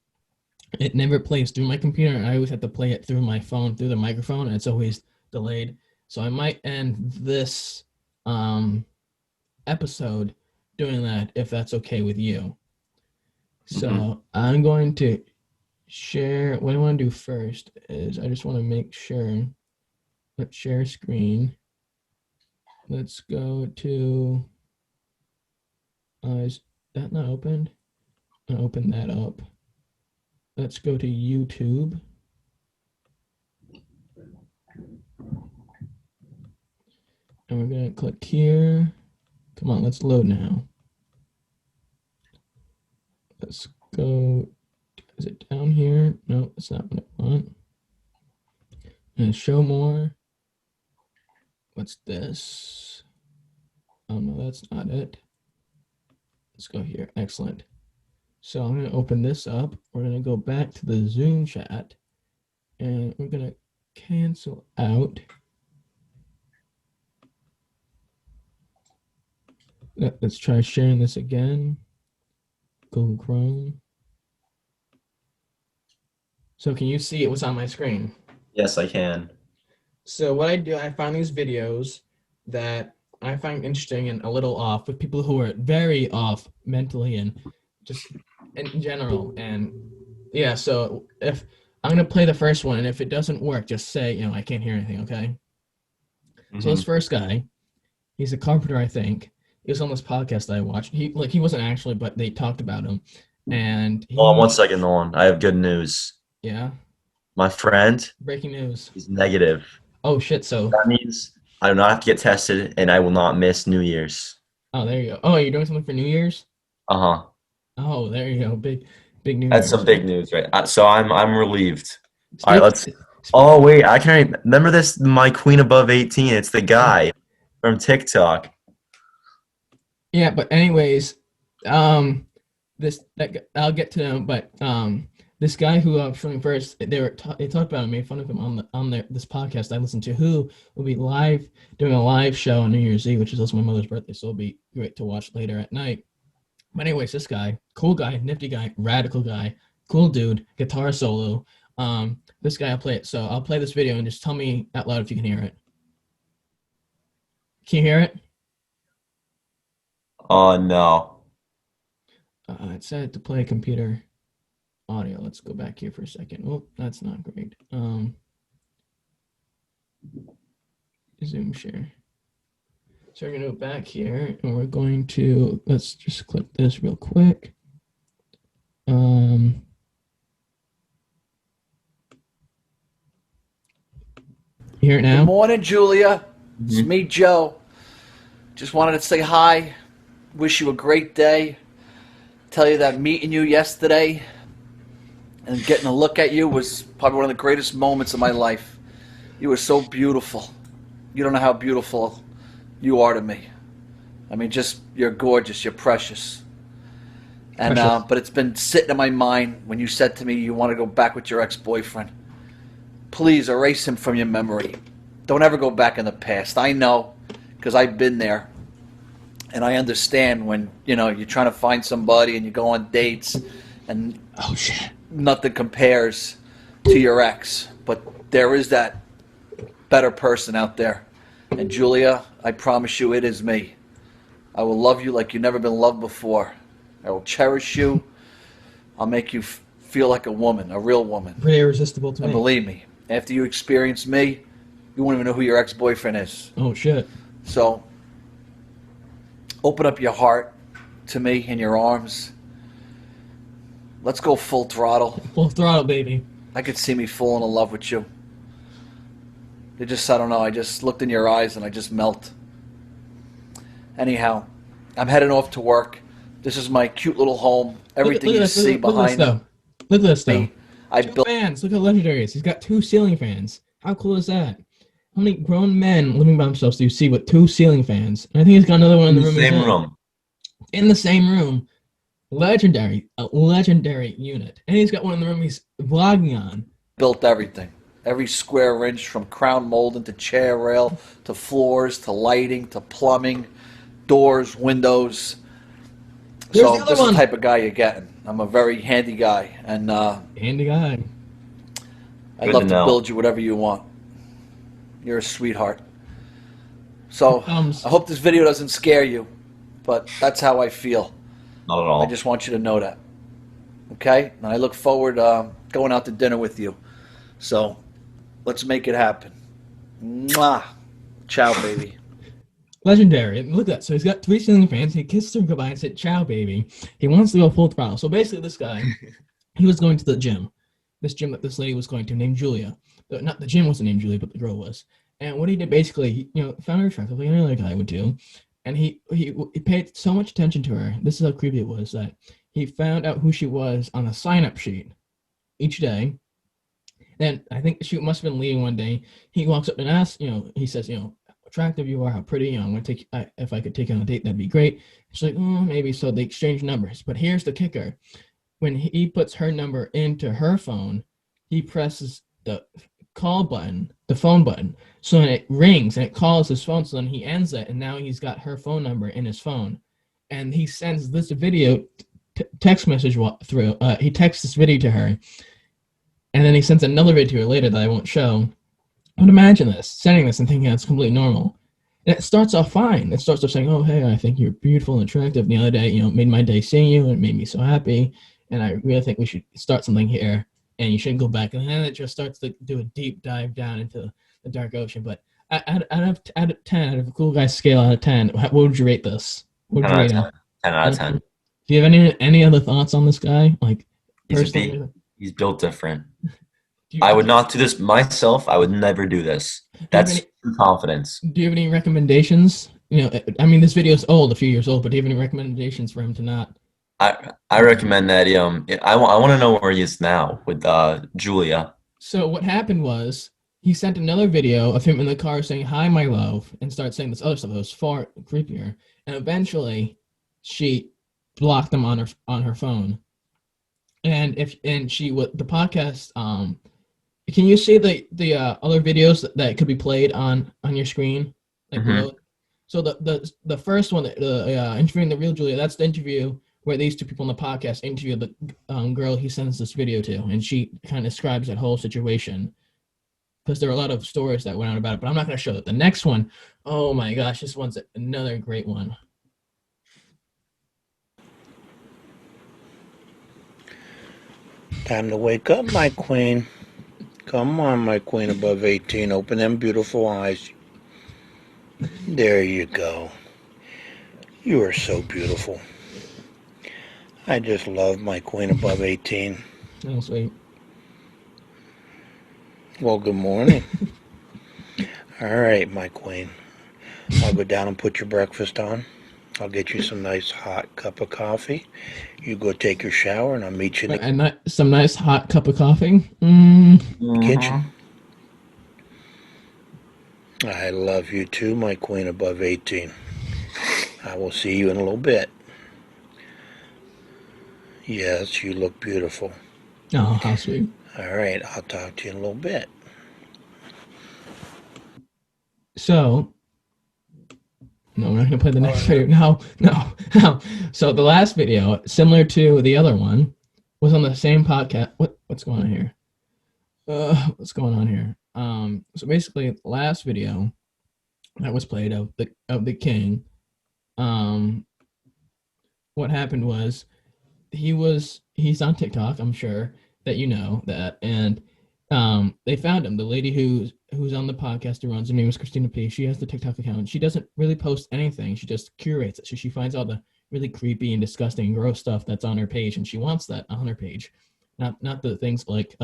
it never plays through my computer, and I always have to play it through my phone, through the microphone, and it's always delayed. So I might end this episode doing that, if that's okay with you. So I'm going to share. What I want to do first is I just want to make sure. Let's share screen. Let's go to. Is that not opened? I'm gonna open that up. Let's go to YouTube. And we're gonna click here. Come on, let's load now. Let's go. Is it down here? No, that's not what I want. And show more. What's this? Oh no, that's not it. Let's go here. Excellent. So I'm going to open this up. We're going to go back to the Zoom chat, and we're going to cancel out. Let's try sharing this again. Google Chrome. So can you see what's on my screen? Yes, I can. So what I do, I find these videos that I find interesting and a little off, with people who are very off mentally and just in general. And yeah, so if I'm going to play the first one, and if it doesn't work, just say, I can't hear anything, okay? So this first guy, he's a carpenter, I think. He was on this podcast that I watched. He wasn't actually, but they talked about him. And Hold on 1 second, Nolan. I have good news. Yeah? My friend Breaking news. is negative. Oh, shit, so. That means I do not have to get tested, and I will not miss New Year's. Oh, there you go. Oh, you're doing something for New Year's? Uh-huh. Oh, there you go. Big news. That's some big news, right? So I'm relieved. All right, let's. Oh wait, I can't remember this. My Queen Above 18. It's the guy from TikTok. Yeah, but anyways, I'll get to them. But this guy who I'm showing first, they talked about him, made fun of him on this podcast I listened to, who will be doing a live show on New Year's Eve, which is also my mother's birthday, so it'll be great to watch later at night. But anyways, this guy, cool guy, nifty guy, radical guy, cool dude, guitar solo. This guy, I'll play it. So I'll play this video and just tell me out loud if you can hear it. Can you hear it? Oh no. It said to play computer audio. Let's go back here for a second. Oh, that's not great. Zoom share. So we're gonna go back here, and we're going to let's just click this real quick. You hear it now? Good morning, Julia. It's me, Joe. Just wanted to say hi. Wish you a great day. Tell you that meeting you yesterday and getting a look at you was probably one of the greatest moments of my life. You were so beautiful. You don't know how beautiful you are to me. I mean, just, you're gorgeous. You're precious. And Precious. but it's been sitting in my mind when you said to me you want to go back with your ex-boyfriend. Please erase him from your memory. Don't ever go back in the past. I know, because I've been there. And I understand when, you're trying to find somebody and you go on dates and Oh shit. nothing compares to your ex. But there is that better person out there. And Julia, I promise you it is me. I will love you like you've never been loved before. I will cherish you. I'll make you feel like a woman, a real woman. Pretty irresistible to And me. believe me, after you experience me, you won't even know who your ex-boyfriend is. Oh shit. So, open up your heart to me in your arms. Let's go full throttle. Full throttle, baby. I could see me falling in love with you. I don't know, I just looked in your eyes and I just melt. Anyhow, I'm heading off to work. This is my cute little home. Everything you see behind Look at this though. me, I Two built. fans. Look how legendary it is. He's got 2 ceiling fans. How cool is that? How many grown men living by themselves do you see with 2 ceiling fans? And I think he's got another one in the room. Same room. In the same room. Legendary. A legendary unit. And he's got one in the room he's vlogging on. Built everything. Every square inch, from crown molding to chair rail to floors to lighting to plumbing, doors, windows. There's So the other this is one. the type of guy you're getting. I'm a very handy guy, and Handy guy. I'd Good love to to know. build you whatever you want. You're a sweetheart. So I hope this video doesn't scare you, but that's how I feel. Not at all. I just want you to know that. Okay? And I look forward going out to dinner with you. So let's make it happen. Mwah. Ciao, baby. Legendary. And look at that. So he's got 3 ceiling fans. He kissed her goodbye and said, ciao, baby. He wants to go full throttle. So basically, this guy, he was going to the gym. This gym that this lady was going to, named Julia. Not the gym wasn't named Julia, but the girl was. And what he did basically, he found her attractive, like any other guy would do. And he paid so much attention to her. This is how creepy it was, that he found out who she was on a sign-up sheet each day. Then I think she must have been leaving one day. He walks up and asks, he says, attractive you are, how pretty, I'm going to take, if I could take you on a date, that'd be great. She's like, maybe. So they exchange numbers. But here's the kicker. When he puts her number into her phone, he presses the call button, the phone button. So then it rings and it calls his phone. So then he ends it, and now he's got her phone number in his phone. And he sends this video text message through. He texts this video to her. And then he sends another video to her later that I won't show. But imagine this, sending this and thinking that's completely normal. And it starts off fine. It starts off saying, oh, hey, I think you're beautiful and attractive. The other day, made my day seeing you, and it made me so happy. And I really think we should start something here, and you shouldn't go back. And then it just starts to do a deep dive down into the dark ocean. But out of 10, out of a cool guy scale out of 10, what would you rate this? What would 10 you out of rate 10. it? 10 out of 10. Do you have any other thoughts on this guy? Like, He's a personally? beast. He's built different. Do you- I would not do this myself. I would never do this. That's true confidence. Do you have any recommendations? I mean, this video is old, a few years old, but do you have any recommendations for him to not? I recommend that. I want to know where he is now with Julia. So what happened was he sent another video of him in the car saying, hi, my love, and started saying this other stuff that was far creepier. And eventually she blocked him on her phone. And the podcast, can you see the other videos that could be played on your screen? Like below? So the first one, the interviewing the real Julia, that's the interview where these 2 people on the podcast interview the girl he sends this video to, and she kind of describes that whole situation. because there are a lot of stories that went out about it, but I'm not going to show it. The next one, oh my gosh, this one's another great one. Time to wake up, my queen. Come on, my queen above 18. Open them beautiful eyes. There you go. You are so beautiful. I just love my queen above 18. Oh, sweet. Well, good morning. All right, my queen. I'll go down and put your breakfast on. I'll get you some nice hot cup of coffee. You go take your shower, and I'll meet you in the Some nice hot cup of coffee. kitchen. I love you too, my queen above 18. I will see you in a little bit. Yes, you look beautiful. Oh, how sweet. All right, I'll talk to you in a little bit. So, no, we're not going to play the next video. No. So the last video, similar to the other one, was on the same podcast. What's going on here? What's going on here? So basically, the last video that was played of the king, what happened was he's on TikTok. I'm sure that you know that, and they found him. The lady who's on the podcast who runs, her name is Christina P. She has the TikTok account. She doesn't really post anything. She just curates it. So she finds all the really creepy and disgusting and gross stuff that's on her page, and she wants that on her page. Not the things like,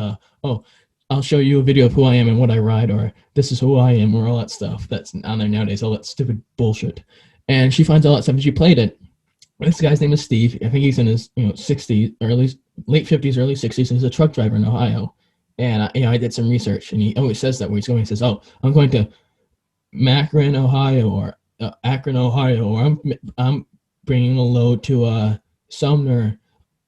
oh, I'll show you a video of who I am and what I ride, or this is who I am, or all that stuff that's on there nowadays, all that stupid bullshit. And she finds all that stuff, and she played it. This guy's name is Steve. I think he's in his 60s, late 50s, early 60s, and he's a truck driver in Ohio. And I did some research, and he always says that where he's going. He says, "Oh, I'm going to Akron, Ohio, or Akron, Ohio, or I'm bringing a load to Sumner,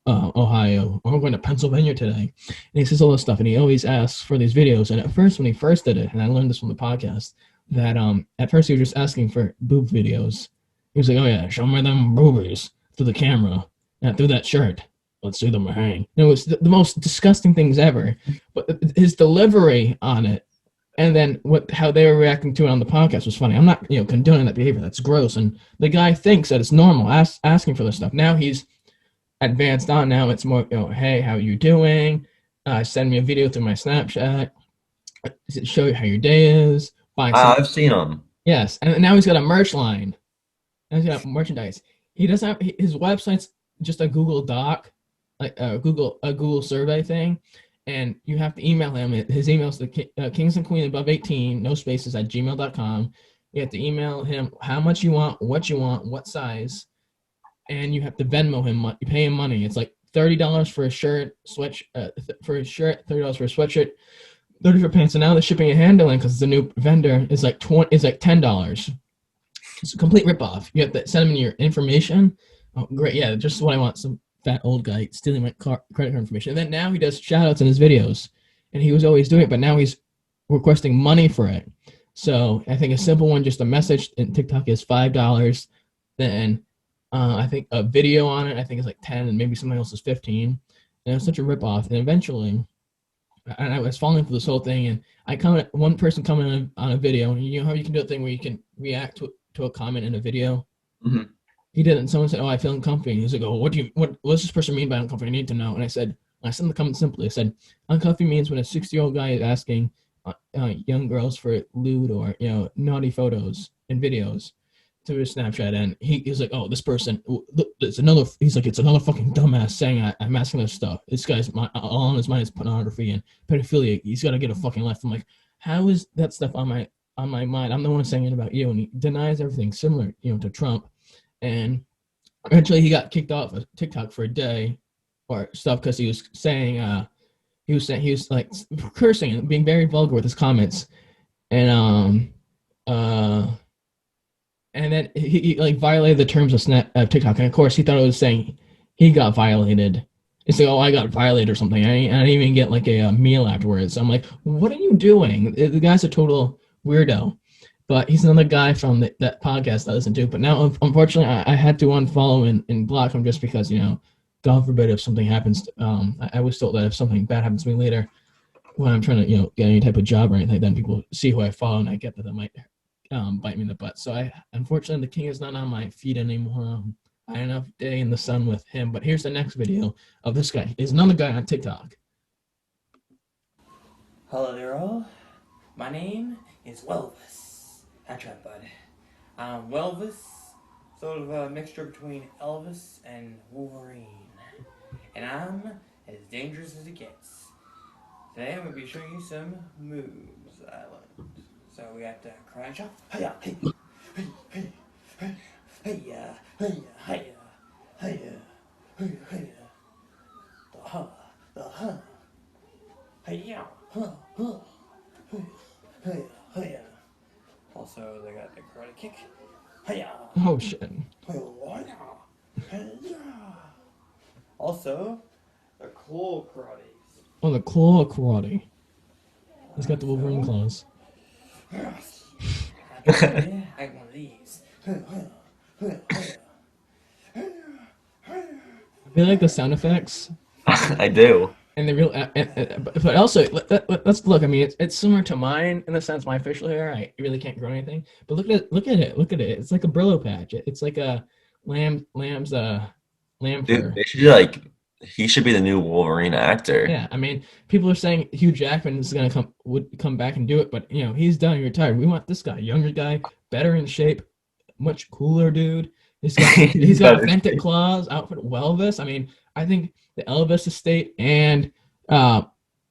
Ohio, or I'm going to Pennsylvania today." And he says all this stuff, and he always asks for these videos. And at first, when he first did it, and I learned this from the podcast, that at first he was just asking for boob videos. He was like, "Oh yeah, show me them boobies through the camera, and through that shirt. Let's see them hang." It was the most disgusting things ever. But his delivery on it, and then how they were reacting to it on the podcast was funny. I'm not condoning that behavior. That's gross. And the guy thinks that it's normal asking for this stuff. Now he's advanced on. Now it's more, hey, how you doing? Send me a video through my Snapchat. Show you how your day is. I've seen them. Yes, and now he's got a merch line. Now he's got merchandise. He doesn't have his website's just a Google Doc, like a Google survey thing, and you have to email him. His email's the kings and queen above 18, no spaces, at gmail.com. You have to email him how much you want, what size, and you have to Venmo him. You pay him money. It's like $30 for a shirt, $30 for a sweatshirt, $30 for pants. And now the shipping and handling, because it's a new vendor, is like $10. It's a complete ripoff. You have to send him your information. Oh, great. Yeah, just what I want. Some fat old guy stealing my credit card information. And then now he does shout outs in his videos. And he was always doing it, but now he's requesting money for it. So I think a simple one, just a message in TikTok, is $5. Then I think a video on it, I think is like 10, and maybe something else is 15. And it's such a ripoff. And eventually, and I was falling for this whole thing, and one person commented on a video, and you know how you can do a thing where you can react to a comment in a video? Mm-hmm. He did it, and someone said, "Oh, I feel uncomfy." And he's like, "Oh, what does this person mean by uncomfy? I need to know." And I sent the comment simply. I said, "Uncomfy means when a 60-year-old guy is asking young girls for lewd or naughty photos and videos to his Snapchat." And he's like, "Oh, this person, it's another." He's like, "It's another fucking dumbass saying I'm asking this stuff. This guy's all on his mind is pornography and pedophilia. He's got to get a fucking life." I'm like, "How is that stuff on my mind? I'm the one saying it about you." And he denies everything, similar to Trump. And eventually he got kicked off of TikTok for a day or stuff because he was saying he was like cursing and being very vulgar with his comments. And then he like violated the terms of TikTok. And of course he thought it was saying he got violated. It's like, "Oh, I got violated or something." I didn't even get like a meal afterwards. I'm like, what are you doing? The guy's a total weirdo. But he's another guy from that podcast I listen to. But now, unfortunately, I had to unfollow and block him just because, God forbid if something happens. I was told that if something bad happens to me later, when I'm trying to, get any type of job or anything, then people see who I follow, and I get that they might bite me in the butt. So unfortunately, the king is not on my feed anymore. I had enough day in the sun with him. But here's the next video of this guy. He's another guy on TikTok. Hello there all. My name is Welvis. That's right, bud. I'm Welvis, sort of a mixture between Elvis and Wolverine. And I'm as dangerous as it gets. Today I'm going to be showing you some moves I learned. So we have to crunch up. Hiya, hey, hey, hey, hey, hiya, hiya, hiya, hiya, hiya, hiya. The ha, the ha. Hiya, ha, ha. Hiya, hiya. Also, they got the karate kick. Hiya. Oh shit. Hiya. Also, the claw karates. Oh, the claw karate. He's got the Wolverine claws. Yeah, I got one of these. I feel like the sound effects, I do. and the real, but also let's look. I mean, it's similar to mine in the sense my facial hair. I really can't grow anything. But look at it. It's like a Brillo patch. It's like a lamb's lamb fur. Dude, they should do, like, he should be the new Wolverine actor. Yeah, I mean, people are saying Hugh Jackman is would come back and do it, but he's done. He retired. We want this guy, younger guy, better in shape, much cooler dude. He's got authentic claws, outfit Elvis. I mean, I think the Elvis estate and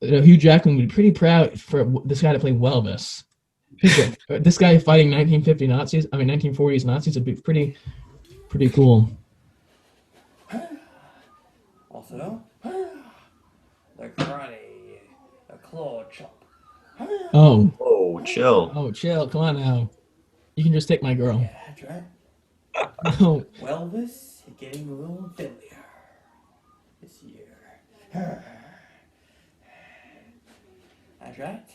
Hugh Jackman would be pretty proud for this guy to play Elvis. This guy fighting 1940s Nazis would be pretty cool. Also, the karate, the claw chop. Oh, Oh, chill. oh, chill. Come on now. You can just take my girl. Yeah, that's right. Oh, Elvis getting a little deadlier this year. That's right.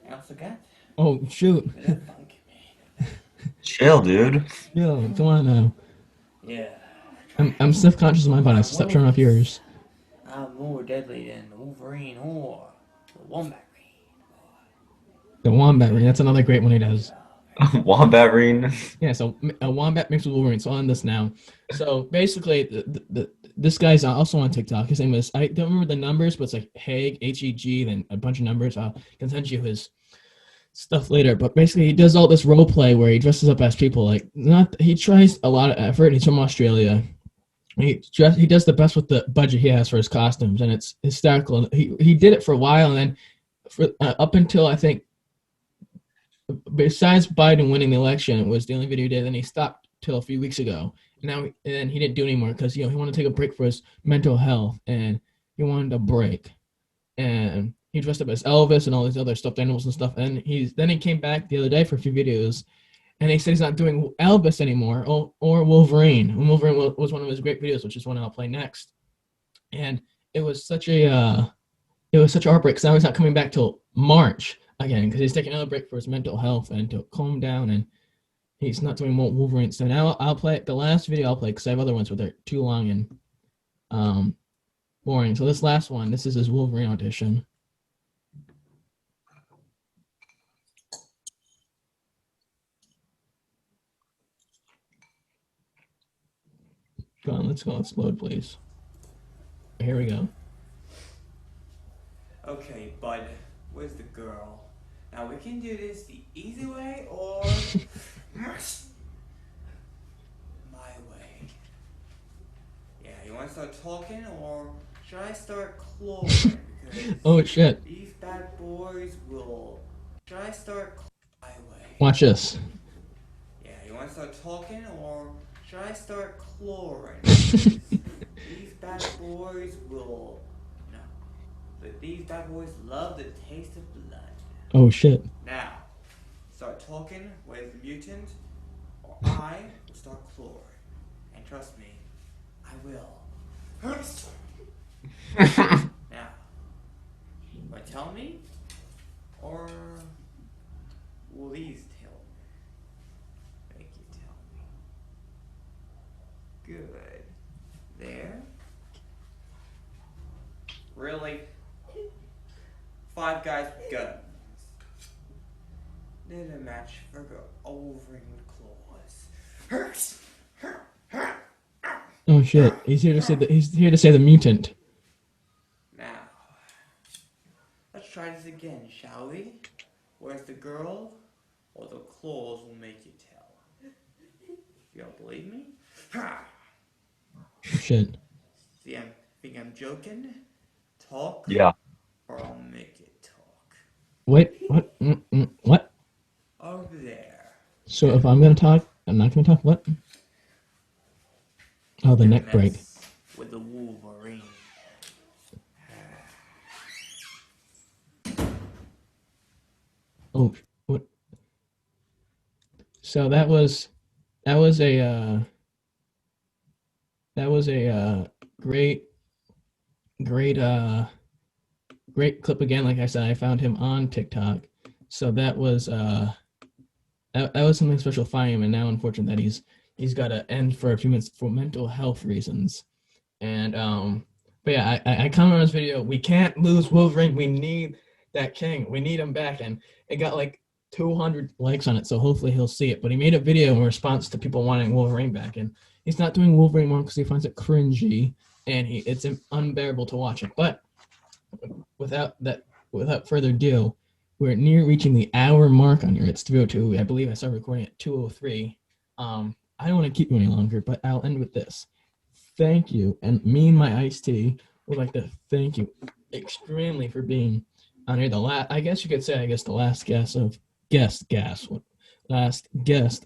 I also got oh, shoot. a bit of funk in me. Chill, dude. Yo, come on now. Yeah. I'm self-conscious of my body, so stop showing off yours. I'm more deadly than Wolverine or the Wombat Ring. The Wombat Ring, that's another great one he does. Wombat Ring. Yeah, so a Wombat mixed with Wolverine. So on this now. So basically, this guy's also on TikTok. His name is, I don't remember the numbers, but it's like Heg, H-E-G, then a bunch of numbers. I can send you his stuff later. But basically, he does all this role play where he dresses up as people. He tries a lot of effort. He's from Australia. He does the best with the budget he has for his costumes, and it's hysterical. He did it for a while, and then up until I think, besides Biden winning the election, it was the only video he did. Then he stopped till a few weeks ago. And then he didn't do anymore because he wanted to take a break for his mental health, and he wanted a break. And he dressed up as Elvis and all these other stuffed animals and stuff. And then he came back the other day for a few videos. And he said he's not doing Elvis anymore or Wolverine. And Wolverine was one of his great videos, which is one I'll play next. And it was such a heartbreak because now he's not coming back till March again because he's taking another break for his mental health and to calm down. And he's not doing more Wolverine. So now I'll play the last video I'll play because I have other ones where they're too long and boring. So this last one, this is his Wolverine audition. Go on, let's go. Let's load, please. Here we go. Okay, bud, where's the girl? Now we can do this the easy way or my way. Yeah, you want to start talking or should I start clawing? Because Oh shit! these bad boys will. Should I start my way? Watch this. Yeah, you want to start talking or should I start clawing? These bad boys will. No. But these bad boys love the taste of blood. Oh shit! Now, start talking with the mutant, or I will start clawing. And trust me, I will. Now, will you tell me? Or will these tell me? Make you tell me. Good. There. Really? 5 guys with guns. Did a match for Wolverine claws. Oh shit! He's here to say the mutant. Now, let's try this again, shall we? Where's the girl? Or the claws will make you tell. You don't believe me? Shit. Think I'm joking? Talk, Yeah. or I'll make it talk. Wait. What? What? Over there. So if I'm gonna talk, I'm not gonna talk. What? Oh, the neck break. With the Wolverine. Oh, what? So that was a great great clip again. Like I said, I found him on TikTok. So that was that was something special for him, and now unfortunately that he's got to end for a few minutes for mental health reasons. And but yeah, I commented on this video. We can't lose Wolverine. We need that king. We need him back. And it got like 200 likes on it, so hopefully he'll see it. But he made a video in response to people wanting Wolverine back, and he's not doing Wolverine more because he finds it cringy and it's unbearable to watch it. But without further ado, we're near reaching the hour mark on here. It's 3:02. I believe I started recording at 2:03. I don't want to keep you any longer, but I'll end with this. Thank you, and me and my iced tea would like to thank you extremely for being on here. The last guest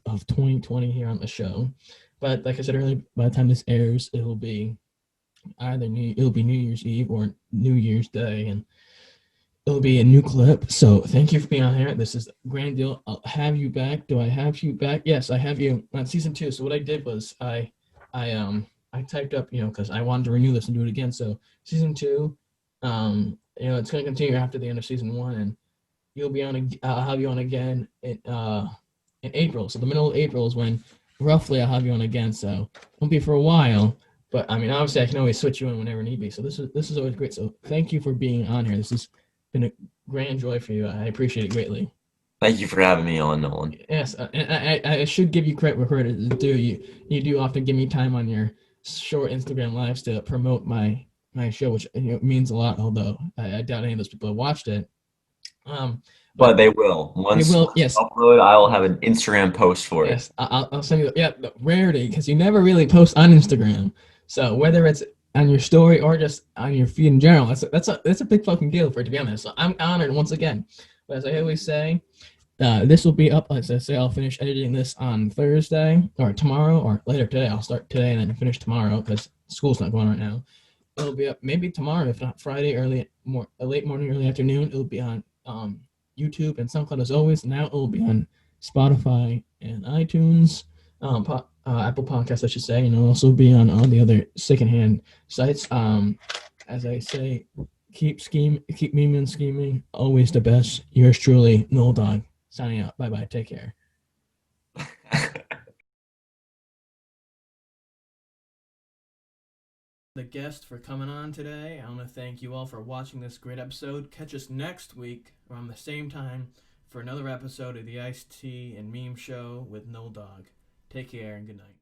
of 2020 here on the show. But like I said earlier, by the time this airs, it'll be New Year's Eve or New Year's Day, and it'll be a new clip. So thank you for being on here. This is a grand deal. I'll have you back. Do I have you back? Yes, I have you on season 2. So what I did was I typed up, because I wanted to renew this and do it again. So season 2, it's going to continue after the end of season 1, and you'll be on. I'll have you on again in April. So the middle of April is when roughly I'll have you on again. So it won't be for a while, but I mean, obviously I can always switch you in whenever need be. So this is always great. So thank you for being on here. This has been a grand joy for you. I appreciate it greatly. Thank you for having me on, Nolan. Yes, and I should give you credit where credit is due. You do often give me time on your short Instagram lives to promote my show, which means a lot. Although I doubt any of those people have watched it. But they will. Once yes. upload, I will have an Instagram post for it. Yes, I'll send you. Yeah, the rarity, because you never really post on Instagram. So whether it's on your story or just on your feed in general, that's a big fucking deal for it, to be honest. So I'm honored once again. But as I always say, this will be up. As I say, I'll finish editing this on Thursday or tomorrow or later today. I'll start today and then finish tomorrow because school's not going right now. It'll be up maybe tomorrow, if not Friday, late morning, early afternoon. It'll be on YouTube and SoundCloud as always. Now it will be on Spotify and iTunes, Apple Podcasts, I should say, and it'll also be on all the other secondhand sites. As I say, keep memeing and scheming. Always the best. Yours truly, Noel Dog. Signing out. Bye bye. Take care. The guest for coming on today. I want to thank you all for watching this great episode. Catch us next week around the same time for another episode of the Iced Tea and Meme Show with Noel Dog. Take care and good night.